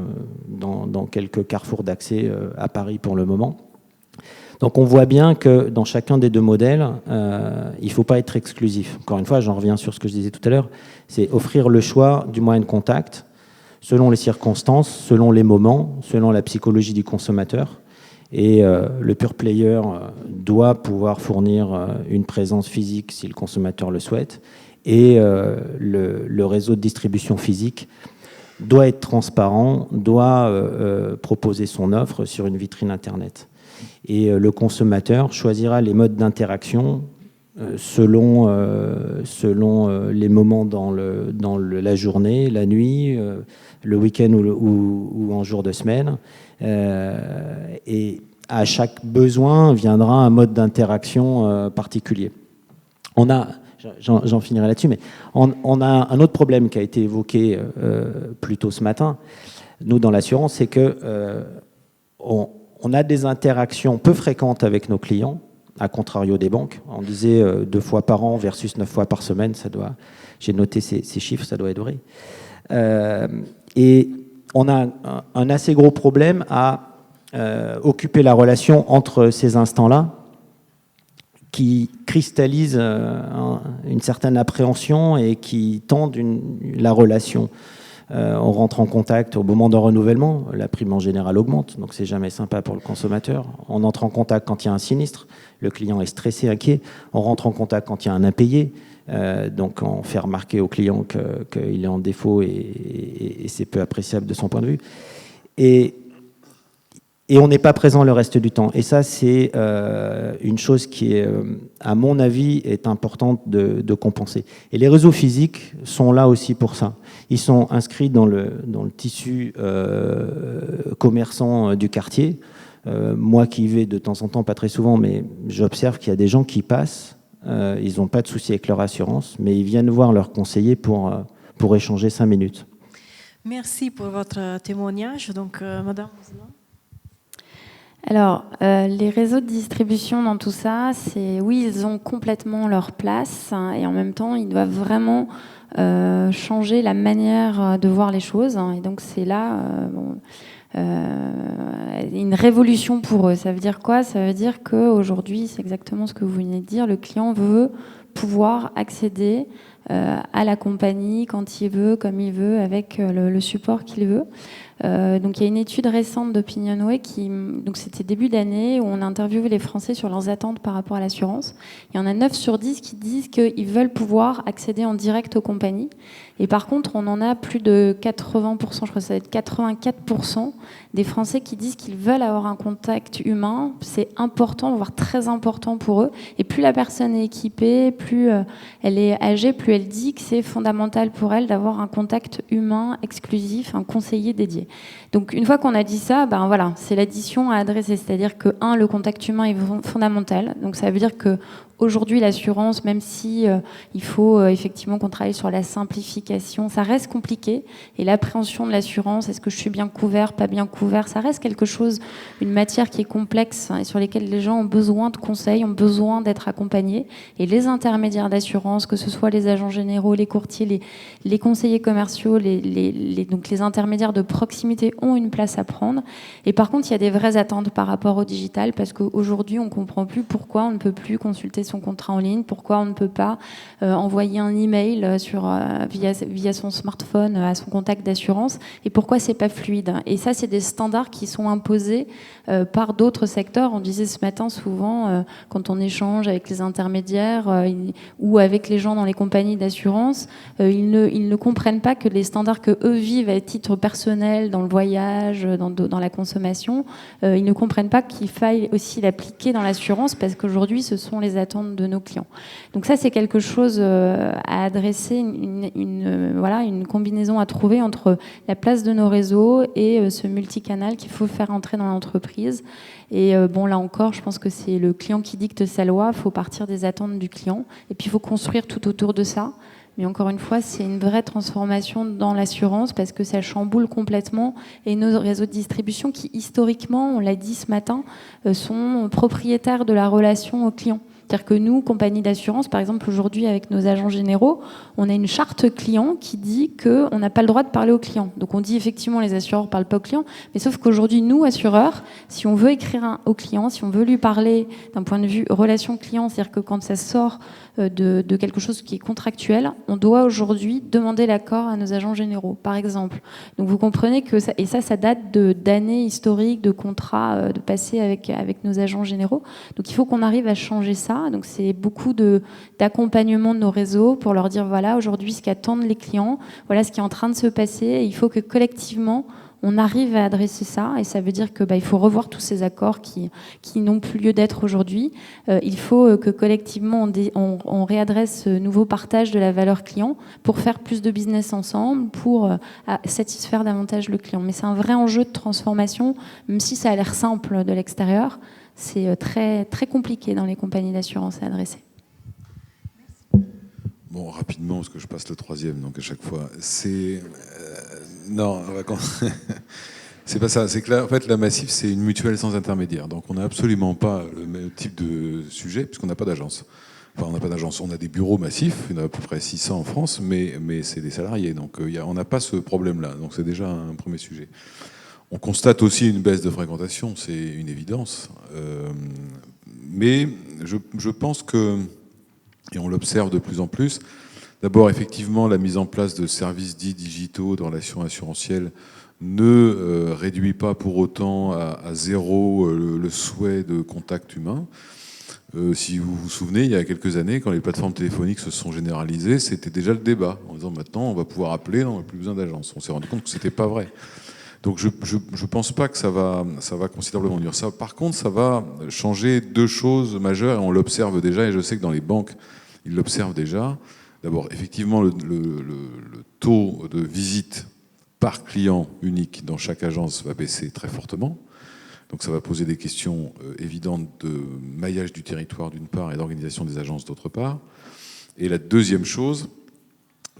dans quelques carrefours d'accès à Paris pour le moment. Donc on voit bien que dans chacun des deux modèles, il ne faut pas être exclusif. Encore une fois, j'en reviens sur ce que je disais tout à l'heure, c'est offrir le choix du moyen de contact selon les circonstances, selon les moments, selon la psychologie du consommateur. Et le pure player doit pouvoir fournir une présence physique si le consommateur le souhaite. Et le réseau de distribution physique doit être transparent, doit proposer son offre sur une vitrine Internet. Et le consommateur choisira les modes d'interaction selon les moments dans la journée, la nuit, le week-end ou en jour de semaine. Et à chaque besoin viendra un mode d'interaction particulier. J'en finirai là-dessus, mais on a un autre problème qui a été évoqué plus tôt ce matin, nous dans l'assurance, c'est que on a des interactions peu fréquentes avec nos clients, à contrario des banques. On disait 2 fois par an versus 9 fois par semaine, j'ai noté ces chiffres, ça doit être vrai. Et on a un assez gros problème à occuper la relation entre ces instants-là, qui cristallisent une certaine appréhension et qui tendent la relation. On rentre en contact au moment d'un renouvellement, la prime en général augmente, donc c'est jamais sympa pour le consommateur. On entre en contact quand il y a un sinistre, le client est stressé, inquiet. On rentre en contact quand il y a un impayé, donc on fait remarquer au client qu'il est en défaut et c'est peu appréciable de son point de vue. Et on n'est pas présent le reste du temps. Et ça, c'est une chose qui, à mon avis, est importante de compenser. Et les réseaux physiques sont là aussi pour ça. Ils sont inscrits dans le tissu commerçant du quartier. Moi qui y vais de temps en temps, pas très souvent, mais j'observe qu'il y a des gens qui passent. Ils n'ont pas de souci avec leur assurance, mais ils viennent voir leur conseiller pour échanger 5 minutes. Merci pour votre témoignage. Donc, Madame Roselin. Alors, les réseaux de distribution dans tout ça, oui, ils ont complètement leur place, hein, et en même temps, ils doivent vraiment changer la manière de voir les choses. Hein, et donc, c'est là une révolution pour eux. Ça veut dire quoi? Ça veut dire qu'aujourd'hui, c'est exactement ce que vous venez de dire, le client veut pouvoir accéder à la compagnie quand il veut, comme il veut, avec le support qu'il veut. Donc il y a une étude récente d'Opinionway donc c'était début d'année, où on a interviewé les Français sur leurs attentes par rapport à l'assurance. Il y en a 9 sur 10 qui disent qu'ils veulent pouvoir accéder en direct aux compagnies. Et par contre, on en a plus de 80%, je crois que ça va être 84% des Français qui disent qu'ils veulent avoir un contact humain. C'est important, voire très important pour eux. Et plus la personne est équipée, plus elle est âgée, plus elle dit que c'est fondamental pour elle d'avoir un contact humain exclusif, un conseiller dédié. Donc une fois qu'on a dit ça, ben voilà, c'est l'addition à adresser. C'est-à-dire que, le contact humain est fondamental. Donc ça veut dire que aujourd'hui, l'assurance, même si il faut effectivement qu'on travaille sur la simplification, ça reste compliqué. Et l'appréhension de l'assurance, est-ce que je suis bien couvert, pas bien couvert, ça reste quelque chose, une matière qui est complexe, hein, et sur lesquelles les gens ont besoin de conseils, ont besoin d'être accompagnés. Et les intermédiaires d'assurance, que ce soit les agents généraux, les courtiers, les conseillers commerciaux, donc les intermédiaires de proximité ont une place à prendre. Et par contre, il y a des vraies attentes par rapport au digital, parce qu'aujourd'hui, on ne comprend plus pourquoi on ne peut plus consulter son contrat en ligne, pourquoi on ne peut pas envoyer un email via son smartphone à son contact d'assurance, et pourquoi c'est pas fluide. Et ça, c'est des standards qui sont imposés par d'autres secteurs. On disait ce matin souvent, quand on échange avec les intermédiaires ou avec les gens dans les compagnies d'assurance, ils ne comprennent pas que les standards que eux vivent à titre personnel, dans le voyage, dans la consommation, ils ne comprennent pas qu'il faille aussi l'appliquer dans l'assurance, parce qu'aujourd'hui, ce sont les attentes de nos clients. Donc ça, c'est quelque chose à adresser, une combinaison à trouver entre la place de nos réseaux et ce multicanal qu'il faut faire entrer dans l'entreprise. Et là encore, je pense que c'est le client qui dicte sa loi. Il faut partir des attentes du client et puis il faut construire tout autour de ça. Mais encore une fois, c'est une vraie transformation dans l'assurance, parce que ça chamboule complètement, et nos réseaux de distribution qui, historiquement, on l'a dit ce matin, sont propriétaires de la relation au client. C'est-à-dire que nous, compagnie d'assurance, par exemple, aujourd'hui, avec nos agents généraux, on a une charte client qui dit qu'on n'a pas le droit de parler aux clients. Donc on dit effectivement les assureurs ne parlent pas aux clients, mais sauf qu'aujourd'hui, nous, assureurs, si on veut écrire au client, si on veut lui parler d'un point de vue relation client, c'est-à-dire que quand ça sort de quelque chose qui est contractuel, on doit aujourd'hui demander l'accord à nos agents généraux, par exemple. Donc vous comprenez que ça, et ça date d'années historiques, de contrats de passé avec nos agents généraux. Donc il faut qu'on arrive à changer ça. Donc c'est beaucoup d'accompagnement de nos réseaux pour leur dire voilà aujourd'hui ce qu'attendent les clients, voilà ce qui est en train de se passer, et il faut que collectivement on arrive à adresser ça, et ça veut dire que il faut revoir tous ces accords qui n'ont plus lieu d'être aujourd'hui. Il faut que collectivement on réadresse ce nouveau partage de la valeur client pour faire plus de business ensemble, pour satisfaire davantage le client. Mais c'est un vrai enjeu de transformation, même si ça a l'air simple de l'extérieur, c'est très, très compliqué dans les compagnies d'assurance à adresser. Bon, rapidement, parce que je passe le troisième, donc à chaque fois. Non, c'est pas ça. C'est que là, en fait, la Massif, c'est une mutuelle sans intermédiaire. Donc, on n'a absolument pas le même type de sujet, puisqu'on n'a pas d'agence. Enfin, on n'a pas d'agence. On a des bureaux massifs, il y en a à peu près 600 en France, mais c'est des salariés. Donc, on n'a pas ce problème-là. Donc, c'est déjà un premier sujet. On constate aussi une baisse de fréquentation, c'est une évidence. Mais je pense que, et on l'observe de plus en plus, d'abord, effectivement, la mise en place de services dits digitaux de relations assurantielles ne réduit pas pour autant à zéro le souhait de contact humain. Si vous vous souvenez, il y a quelques années, quand les plateformes téléphoniques se sont généralisées, c'était déjà le débat, en disant maintenant on va pouvoir appeler, on n'a plus besoin d'agence. On s'est rendu compte que c'était pas vrai. Donc je pense pas que ça va considérablement nuire. Ça, par contre, ça va changer deux choses majeures, et on l'observe déjà, et je sais que dans les banques, ils l'observent déjà. D'abord, effectivement, le taux de visite par client unique dans chaque agence va baisser très fortement. Donc ça va poser des questions évidentes de maillage du territoire d'une part et d'organisation des agences d'autre part. Et la deuxième chose,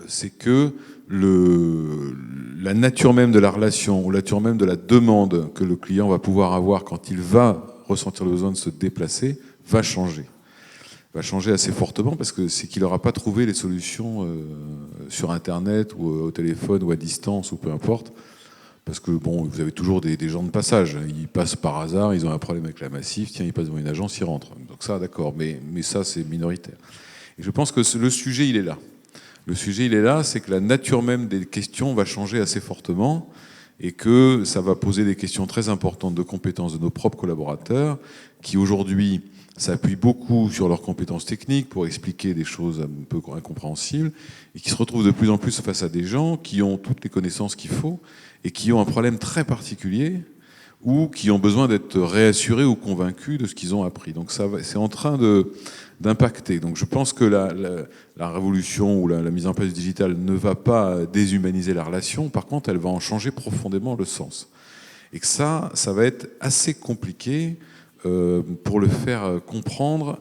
c'est que la nature même de la relation, ou la nature même de la demande que le client va pouvoir avoir quand il va ressentir le besoin de se déplacer, va changer. Va changer assez fortement, parce que c'est qu'il n'aura pas trouvé les solutions sur Internet ou au téléphone ou à distance ou peu importe. Parce que bon, vous avez toujours des gens de passage. Ils passent par hasard, ils ont un problème avec la Massif, tiens, ils passent devant une agence, ils rentrent. Donc ça, d'accord, mais ça, c'est minoritaire. Et je pense que le sujet, il est là. Le sujet, il est là, c'est que la nature même des questions va changer assez fortement, et que ça va poser des questions très importantes de compétences de nos propres collaborateurs, qui aujourd'hui s'appuient beaucoup sur leurs compétences techniques pour expliquer des choses un peu incompréhensibles, et qui se retrouvent de plus en plus face à des gens qui ont toutes les connaissances qu'il faut, et qui ont un problème très particulier, ou qui ont besoin d'être réassurés ou convaincus de ce qu'ils ont appris. Donc c'est en train d'impacter. Donc je pense que la révolution ou la mise en place du digital ne va pas déshumaniser la relation, par contre elle va en changer profondément le sens. Et que ça va être assez compliqué pour le faire comprendre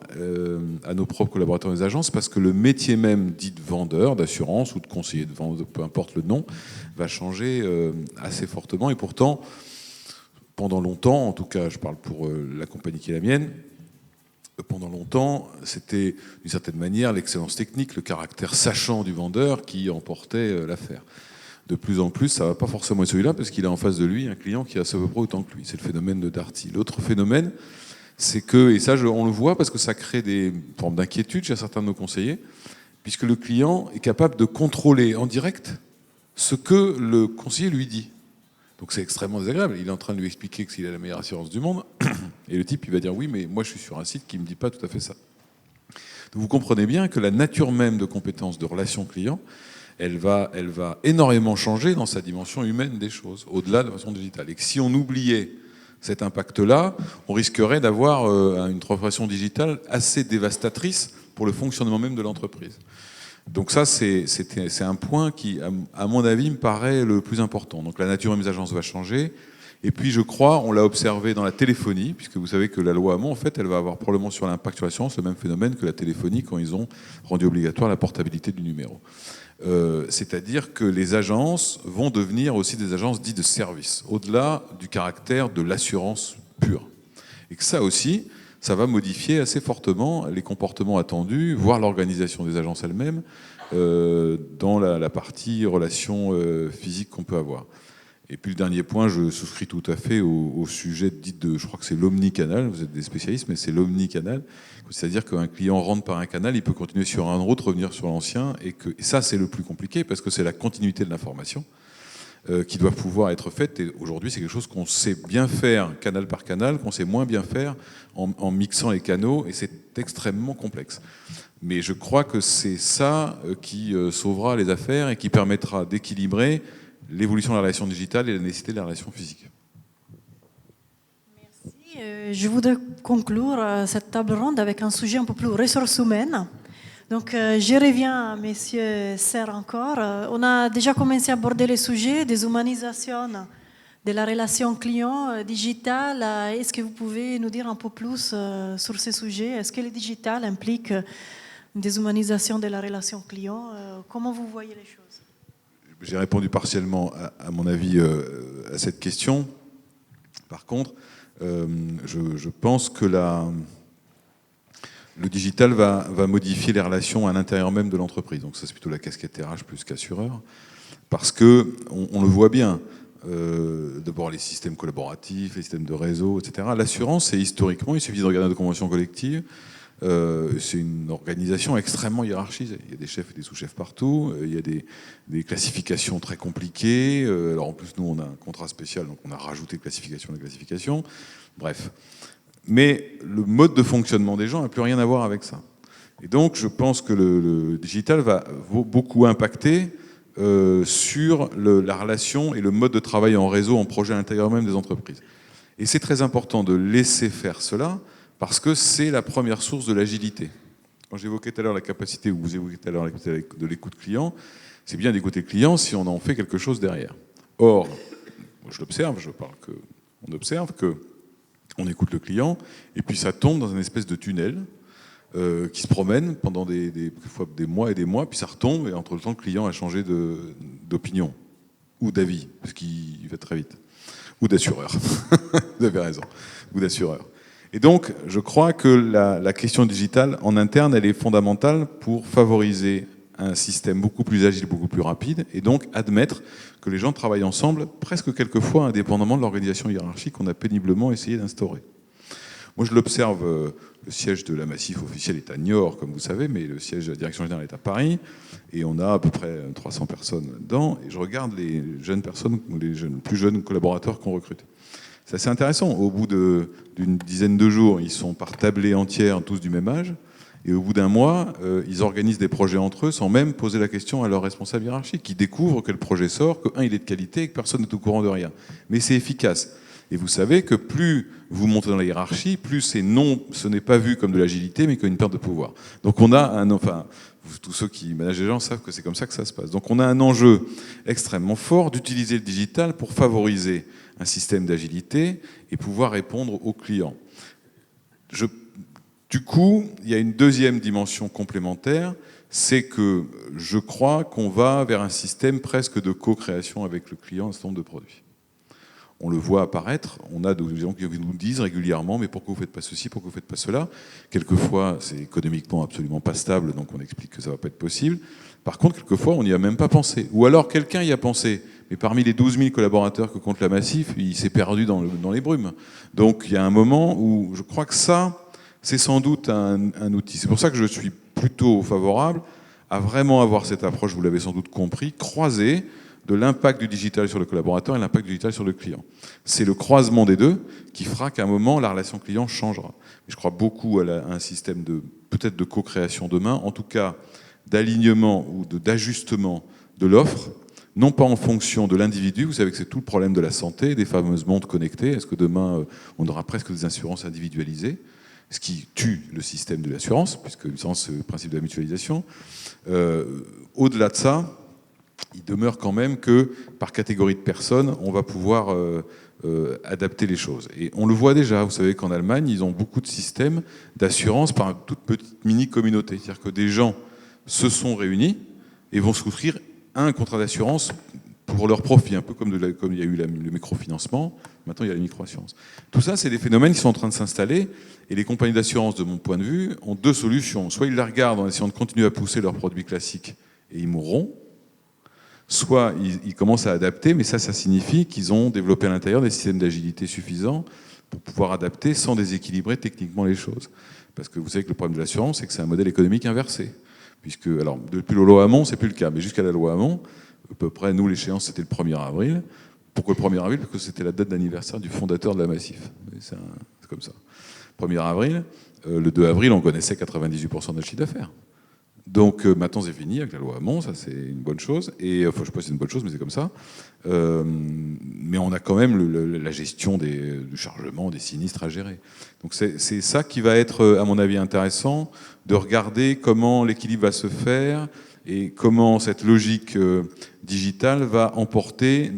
à nos propres collaborateurs des agences, parce que le métier même dit de vendeur, d'assurance ou de conseiller de vente, peu importe le nom, va changer assez fortement. Et pourtant, pendant longtemps, en tout cas je parle pour la compagnie qui est la mienne, pendant longtemps, c'était d'une certaine manière l'excellence technique, le caractère sachant du vendeur qui emportait l'affaire. De plus en plus, ça ne va pas forcément être celui-là, parce qu'il a en face de lui un client qui a à peu près autant que lui. C'est le phénomène de Darty. L'autre phénomène, c'est que, et ça on le voit parce que ça crée des formes d'inquiétude chez certains de nos conseillers, puisque le client est capable de contrôler en direct ce que le conseiller lui dit. Donc c'est extrêmement désagréable. Il est en train de lui expliquer qu'il a la meilleure assurance du monde, et le type il va dire oui, mais moi je suis sur un site qui ne me dit pas tout à fait ça. Donc vous comprenez bien que la nature même de compétence de relation client, elle va énormément changer dans sa dimension humaine des choses, au-delà de la façon digitale. Et que si on oubliait cet impact-là, on risquerait d'avoir une transformation digitale assez dévastatrice pour le fonctionnement même de l'entreprise. Donc ça, c'est un point qui, à mon avis, me paraît le plus important. Donc la nature des agences va changer. Et puis, je crois, on l'a observé dans la téléphonie, puisque vous savez que la loi Hamon, en fait, elle va avoir probablement sur l'impact sur l'assurance le même phénomène que la téléphonie quand ils ont rendu obligatoire la portabilité du numéro. C'est-à-dire que les agences vont devenir aussi des agences dites de service, au-delà du caractère de l'assurance pure. Et que ça aussi, ça va modifier assez fortement les comportements attendus, voire l'organisation des agences elles-mêmes, dans la partie relation physique qu'on peut avoir. Et puis le dernier point, je souscris tout à fait au sujet dit de, je crois que c'est l'omnicanal, vous êtes des spécialistes, mais c'est l'omnicanal. C'est-à-dire qu'un client rentre par un canal, il peut continuer sur un autre, revenir sur l'ancien, et ça c'est le plus compliqué, parce que c'est la continuité de l'information qui doit pouvoir être faite. Et aujourd'hui, c'est quelque chose qu'on sait bien faire canal par canal, qu'on sait moins bien faire en mixant les canaux, et c'est extrêmement complexe. Mais je crois que c'est ça qui sauvera les affaires et qui permettra d'équilibrer l'évolution de la relation digitale et la nécessité de la relation physique. Je voudrais conclure cette table ronde avec un sujet un peu plus ressources humaines. Donc, je reviens à M. Serre encore. On a déjà commencé à aborder les sujets des humanisations de la relation client digitale. Est-ce que vous pouvez nous dire un peu plus sur ces sujets? Est-ce que le digital implique une déshumanisation de la relation client? Comment vous voyez les choses? J'ai répondu partiellement, à mon avis, à cette question. Par contre, je pense que le digital va modifier les relations à l'intérieur même de l'entreprise. Donc ça, c'est plutôt la casquette RH plus qu'assureur. Parce qu'on le voit bien. D'abord les systèmes collaboratifs, les systèmes de réseau, etc. L'assurance, c'est historiquement, il suffit de regarder notre convention collective, c'est une organisation extrêmement hiérarchisée. Il y a des chefs et des sous-chefs partout, il y a des classifications très compliquées. Alors en plus, nous, on a un contrat spécial, donc on a rajouté classification à la classification. Bref. Mais le mode de fonctionnement des gens n'a plus rien à voir avec ça. Et donc, je pense que le digital va beaucoup impacter sur la relation et le mode de travail en réseau, en projet à l'intérieur même des entreprises. Et c'est très important de laisser faire cela parce que c'est la première source de l'agilité. Quand j'évoquais tout à l'heure la capacité, ou vous évoquez tout à l'heure la capacité de l'écoute client, c'est bien d'écouter le client si on en fait quelque chose derrière. Or, je l'observe, on observe que on écoute le client et puis ça tombe dans une espèce de tunnel qui se promène pendant des mois et des mois, puis ça retombe, et entre le temps, le client a changé d'opinion, ou d'avis, parce qu'il va très vite, ou d'assureur. Vous avez raison, ou d'assureur. Et donc, je crois que la question digitale, en interne, elle est fondamentale pour favoriser un système beaucoup plus agile, beaucoup plus rapide, et donc admettre que les gens travaillent ensemble, presque quelquefois indépendamment de l'organisation hiérarchique qu'on a péniblement essayé d'instaurer. Moi, je l'observe, le siège de la Massif officielle est à Niort, comme vous savez, mais le siège de la direction générale est à Paris, et on a à peu près 300 personnes dedans, et je regarde les jeunes personnes, les plus jeunes collaborateurs qu'on recrute. C'est assez intéressant. Au bout d'une dizaine de jours, ils sont par tablée entière, tous du même âge, et au bout d'un mois, ils organisent des projets entre eux sans même poser la question à leur responsable hiérarchique, qui découvre que le projet sort, il est de qualité et que personne n'est au courant de rien. Mais c'est efficace. Et vous savez que plus vous montez dans la hiérarchie, plus ce n'est pas vu comme de l'agilité, mais comme une perte de pouvoir. Donc on a tous ceux qui managent les gens savent que c'est comme ça que ça se passe. Donc on a un enjeu extrêmement fort d'utiliser le digital pour favoriser un système d'agilité et pouvoir répondre aux clients. Du coup, il y a une deuxième dimension complémentaire, c'est que je crois qu'on va vers un système presque de co-création avec le client un certain nombre de produits. On le voit apparaître, on a des gens qui nous disent régulièrement « mais pourquoi vous ne faites pas ceci, pourquoi vous ne faites pas cela ?» Quelquefois, c'est économiquement absolument pas stable, donc on explique que ça ne va pas être possible. Par contre, quelquefois, on n'y a même pas pensé. Ou alors, quelqu'un y a pensé, mais parmi les 12 000 collaborateurs que compte la Massif, il s'est perdu dans les brumes. Donc, il y a un moment où je crois que ça, c'est sans doute un outil. C'est pour ça que je suis plutôt favorable à vraiment avoir cette approche, vous l'avez sans doute compris, croisée de l'impact du digital sur le collaborateur et l'impact du digital sur le client. C'est le croisement des deux qui fera qu'à un moment, la relation client changera. Je crois beaucoup à un système peut-être de co-création demain, en tout cas d'alignement ou d'ajustement de l'offre, non pas en fonction de l'individu. Vous savez que c'est tout le problème de la santé, des fameuses montres connectées. Est-ce que demain, on aura presque des assurances individualisées, ce qui tue le système de l'assurance, puisque c'est le principe de la mutualisation. Au-delà de ça, il demeure quand même que, par catégorie de personnes, on va pouvoir adapter les choses. Et on le voit déjà, vous savez qu'en Allemagne, ils ont beaucoup de systèmes d'assurance par une toute petite mini-communauté. C'est-à-dire que des gens se sont réunis et vont souscrire un contrat d'assurance pour leur profit, un peu comme il y a eu le microfinancement, maintenant il y a la microassurance. Tout ça, c'est des phénomènes qui sont en train de s'installer, et les compagnies d'assurance, de mon point de vue, ont deux solutions. Soit ils la regardent en essayant de continuer à pousser leurs produits classiques, et ils mourront, soit ils commencent à adapter, mais ça signifie qu'ils ont développé à l'intérieur des systèmes d'agilité suffisants pour pouvoir adapter sans déséquilibrer techniquement les choses. Parce que vous savez que le problème de l'assurance, c'est que c'est un modèle économique inversé. Puisque, alors, depuis la loi Hamon, c'est plus le cas, mais jusqu'à la loi Hamon, à peu près, nous, l'échéance, c'était le 1er avril. Pourquoi le 1er avril? Parce que c'était la date d'anniversaire du fondateur de la Massif. C'est comme ça. 1er avril, le 2 avril, on connaissait 98% de notre chiffre d'affaires. Donc maintenant c'est fini avec la loi Hamon, ça c'est une bonne chose. Et enfin je sais pas si c'est une bonne chose, mais c'est comme ça. Mais on a quand même la gestion du chargement, des sinistres à gérer. Donc c'est ça qui va être, à mon avis, intéressant, de regarder comment l'équilibre va se faire et comment cette logique digitale va emporter,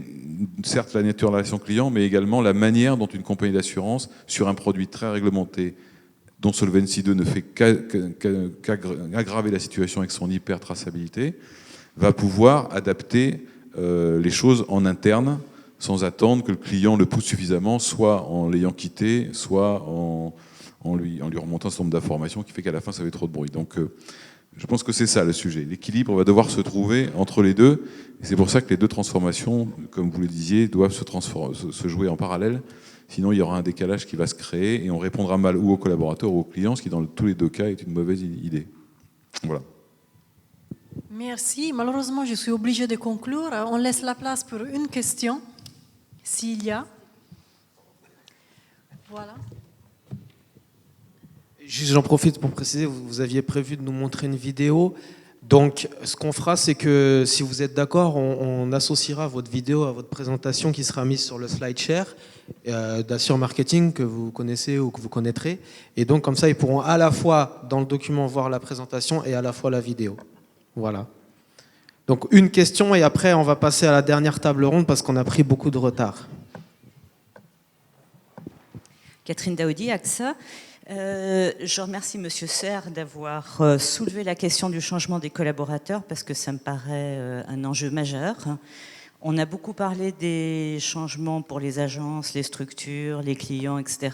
certes, la nature de la relation client, mais également la manière dont une compagnie d'assurance, sur un produit très réglementé, dont Solvency II ne fait qu'aggraver la situation avec son hyper-traçabilité, va pouvoir adapter les choses en interne, sans attendre que le client le pousse suffisamment, soit en l'ayant quitté, soit en lui remontant un certain nombre d'informations qui fait qu'à la fin, ça fait trop de bruit. Donc, je pense que c'est ça le sujet. L'équilibre va devoir se trouver entre les deux. Et c'est pour ça que les deux transformations, comme vous le disiez, doivent se jouer en parallèle. Sinon, il y aura un décalage qui va se créer et on répondra mal ou aux collaborateurs ou aux clients, ce qui, dans tous les deux cas, est une mauvaise idée. Voilà. Merci. Malheureusement, je suis obligée de conclure. On laisse la place pour une question, s'il y a. Voilà. Juste, j'en profite pour préciser, vous aviez prévu de nous montrer une vidéo. Donc, ce qu'on fera, c'est que si vous êtes d'accord, on associera votre vidéo à votre présentation qui sera mise sur le SlideShare d'Assure Marketing que vous connaissez ou que vous connaîtrez. Et donc, comme ça, ils pourront à la fois, dans le document, voir la présentation et à la fois la vidéo. Voilà. Donc, une question et après, on va passer à la dernière table ronde parce qu'on a pris beaucoup de retard. Catherine Daoudi, AXA. Je remercie Monsieur Serre d'avoir soulevé la question du changement des collaborateurs parce que ça me paraît un enjeu majeur. On a beaucoup parlé des changements pour les agences, les structures, les clients, etc.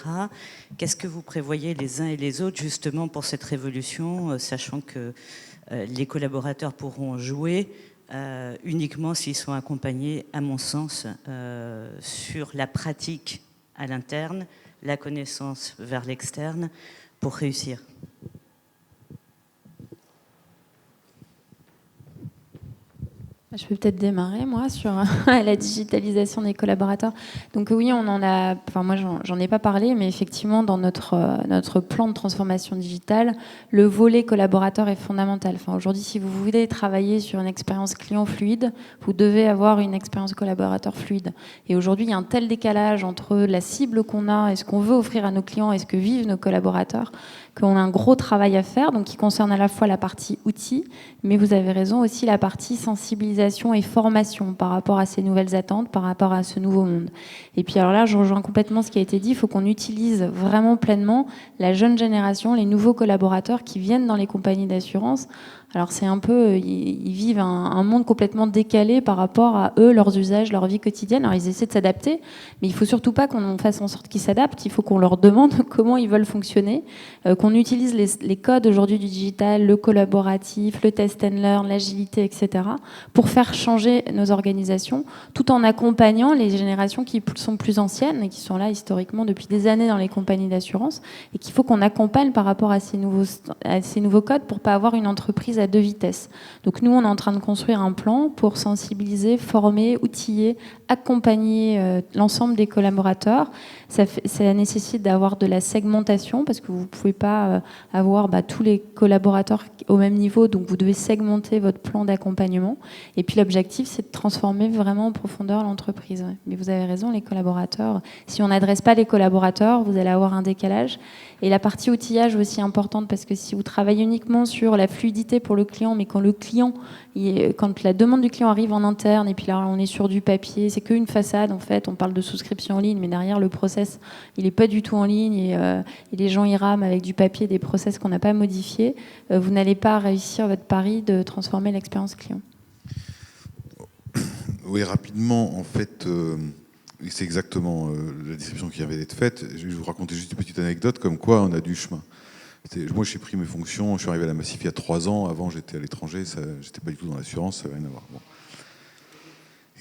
Qu'est-ce que vous prévoyez les uns et les autres justement pour cette révolution, sachant que les collaborateurs pourront jouer uniquement s'ils sont accompagnés, à mon sens, sur la pratique à l'interne, la connaissance vers l'externe pour réussir. Je peux peut-être démarrer, moi, sur la digitalisation des collaborateurs. Donc oui, on en a, enfin moi j'en ai pas parlé, mais effectivement dans notre plan de transformation digitale, le volet collaborateur est fondamental. Enfin aujourd'hui, si vous voulez travailler sur une expérience client fluide, vous devez avoir une expérience collaborateur fluide. Et aujourd'hui, il y a un tel décalage entre la cible qu'on a et ce qu'on veut offrir à nos clients et ce que vivent nos collaborateurs, qu'on a un gros travail à faire, donc qui concerne à la fois la partie outils, mais vous avez raison aussi la partie sensibilisation et formation par rapport à ces nouvelles attentes, par rapport à ce nouveau monde. Et puis alors là, je rejoins complètement ce qui a été dit, il faut qu'on utilise vraiment pleinement la jeune génération, les nouveaux collaborateurs qui viennent dans les compagnies d'assurance. Alors c'est un peu, ils vivent un monde complètement décalé par rapport à eux, leurs usages, leur vie quotidienne. Alors ils essaient de s'adapter, mais il faut surtout pas qu'on fasse en sorte qu'ils s'adaptent. Il faut qu'on leur demande comment ils veulent fonctionner, qu'on utilise les codes aujourd'hui du digital, le collaboratif, le test and learn, l'agilité, etc. pour faire changer nos organisations, tout en accompagnant les générations qui sont plus anciennes et qui sont là historiquement depuis des années dans les compagnies d'assurance et qu'il faut qu'on accompagne par rapport à ces nouveaux codes pour pas avoir une entreprise à deux vitesses. Donc nous, on est en train de construire un plan pour sensibiliser, former, outiller, accompagner l'ensemble des collaborateurs. Ça nécessite d'avoir de la segmentation parce que vous ne pouvez pas avoir tous les collaborateurs au même niveau, donc vous devez segmenter votre plan d'accompagnement. Et puis l'objectif, c'est de transformer vraiment en profondeur l'entreprise. Mais vous avez raison, les collaborateurs, si on n'adresse pas les collaborateurs, vous allez avoir un décalage. Et la partie outillage aussi importante parce que si vous travaillez uniquement sur la fluidité pour le client, mais quand quand la demande du client arrive en interne et puis là on est sur du papier, c'est qu'une façade en fait, on parle de souscription en ligne, mais derrière le process, il n'est pas du tout en ligne et les gens y rament avec du papier, des process qu'on n'a pas modifiés, vous n'allez pas réussir votre pari de transformer l'expérience client. Oui, rapidement, en fait, c'est exactement la description qui avait été faite. Je vais vous raconter juste une petite anecdote, comme quoi on a du chemin. Moi, j'ai pris mes fonctions, je suis arrivé à la Massif il y a 3 ans. Avant, j'étais à l'étranger, j'étais pas du tout dans l'assurance, ça n'avait rien à voir. Bon.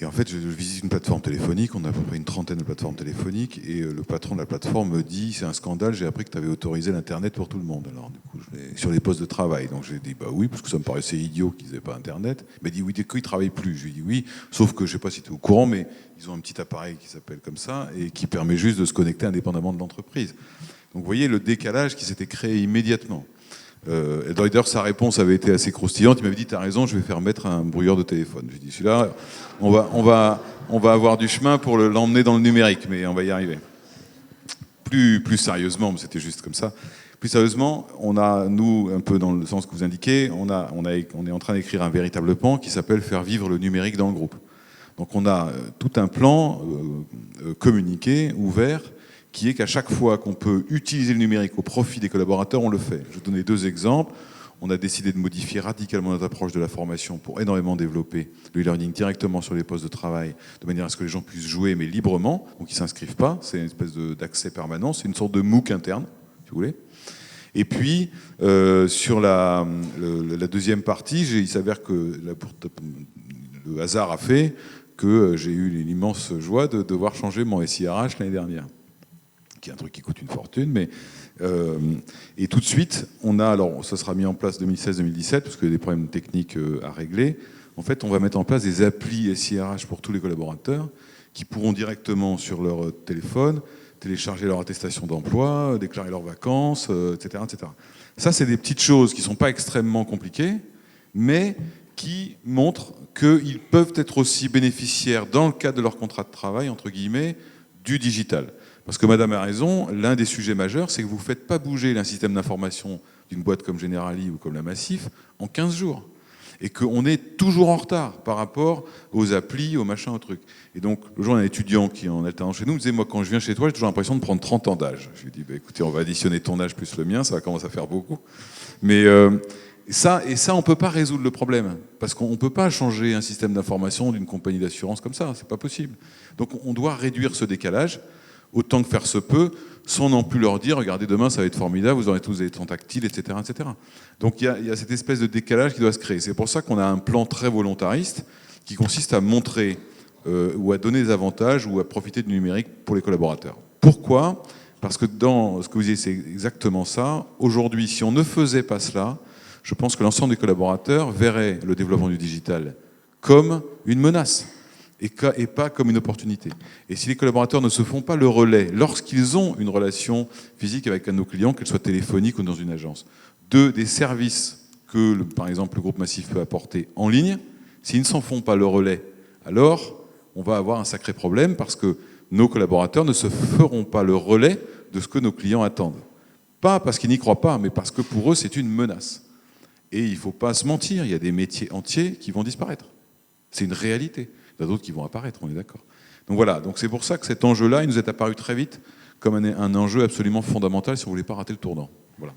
Et en fait, je visite une plateforme téléphonique, on a à peu près une trentaine de plateformes téléphoniques, et le patron de la plateforme me dit, c'est un scandale, j'ai appris que tu avais autorisé l'Internet pour tout le monde. Alors, du coup, sur les postes de travail. Donc, j'ai dit, bah oui, parce que ça me paraissait idiot qu'ils n'aient pas Internet. Il m'a dit, oui, dès qu'ils ne travaillent plus. Je lui ai dit, oui, sauf que je ne sais pas si tu es au courant, mais ils ont un petit appareil qui s'appelle comme ça, et qui permet juste de se connecter indépendamment de l'entreprise. Donc, vous voyez le décalage qui s'était créé immédiatement. Et d'ailleurs, sa réponse avait été assez croustillante. Il m'avait dit, t'as raison, je vais faire mettre un brouilleur de téléphone. J'ai dit, celui-là, on va avoir du chemin pour l'emmener dans le numérique, mais on va y arriver. Plus sérieusement, mais c'était juste comme ça. Plus sérieusement, on a, nous, un peu dans le sens que vous indiquez, on est en train d'écrire un véritable plan qui s'appelle « Faire vivre le numérique dans le groupe ». Donc on a tout un plan communiqué, ouvert, qui est qu'à chaque fois qu'on peut utiliser le numérique au profit des collaborateurs, on le fait. Je vais donner 2 exemples. On a décidé de modifier radicalement notre approche de la formation pour énormément développer le e-learning directement sur les postes de travail, de manière à ce que les gens puissent jouer, mais librement, donc ils ne s'inscrivent pas. C'est une espèce d'accès permanent, c'est une sorte de MOOC interne, si vous voulez. Et puis, sur la deuxième partie, il s'avère que le hasard a fait que j'ai eu l'immense joie de devoir changer mon SIRH l'année dernière, qui est un truc qui coûte une fortune, mais et tout de suite, alors ça sera mis en place 2016-2017, parce qu'il y a des problèmes techniques à régler. En fait, on va mettre en place des applis SIRH pour tous les collaborateurs qui pourront directement sur leur téléphone télécharger leur attestation d'emploi, déclarer leurs vacances, etc., etc. Ça, c'est des petites choses qui ne sont pas extrêmement compliquées, mais qui montrent qu'ils peuvent être aussi bénéficiaires, dans le cadre de leur contrat de travail, entre guillemets, du digital. Parce que madame a raison, l'un des sujets majeurs, c'est que vous ne faites pas bouger un système d'information d'une boîte comme Generali ou comme la Massif en 15 jours. Et qu'on est toujours en retard par rapport aux applis, aux machins, aux trucs. Et donc, le jour, un étudiant qui est en alternance chez nous me disait, moi, quand je viens chez toi, j'ai toujours l'impression de prendre 30 ans d'âge. Je lui ai dit, bah, écoutez, on va additionner ton âge plus le mien, ça va commencer à faire beaucoup. Mais ça, on ne peut pas résoudre le problème. Parce qu'on ne peut pas changer un système d'information d'une compagnie d'assurance comme ça, c'est pas possible. Donc, on doit réduire ce décalage, autant que faire se peut, sans non plus leur dire, regardez, demain, ça va être formidable, vous aurez tous des écrans tactiles, etc., etc. Donc il y a cette espèce de décalage qui doit se créer. C'est pour ça qu'on a un plan très volontariste qui consiste à montrer ou à donner des avantages ou à profiter du numérique pour les collaborateurs. Pourquoi ? Parce que dans ce que vous disiez, c'est exactement ça. Aujourd'hui, si on ne faisait pas cela, je pense que l'ensemble des collaborateurs verraient le développement du digital comme une menace et pas comme une opportunité. Et si les collaborateurs ne se font pas le relais lorsqu'ils ont une relation physique avec un de nos clients, qu'elle soit téléphonique ou dans une agence, des services que, par exemple, le groupe Massif peut apporter en ligne, s'ils ne s'en font pas le relais, alors on va avoir un sacré problème parce que nos collaborateurs ne se feront pas le relais de ce que nos clients attendent. Pas parce qu'ils n'y croient pas, mais parce que pour eux, c'est une menace. Et il ne faut pas se mentir, il y a des métiers entiers qui vont disparaître. C'est une réalité. Il y en a d'autres qui vont apparaître, on est d'accord. Donc voilà, donc c'est pour ça que cet enjeu-là, il nous est apparu très vite comme un enjeu absolument fondamental si on ne voulait pas rater le tournant. Voilà.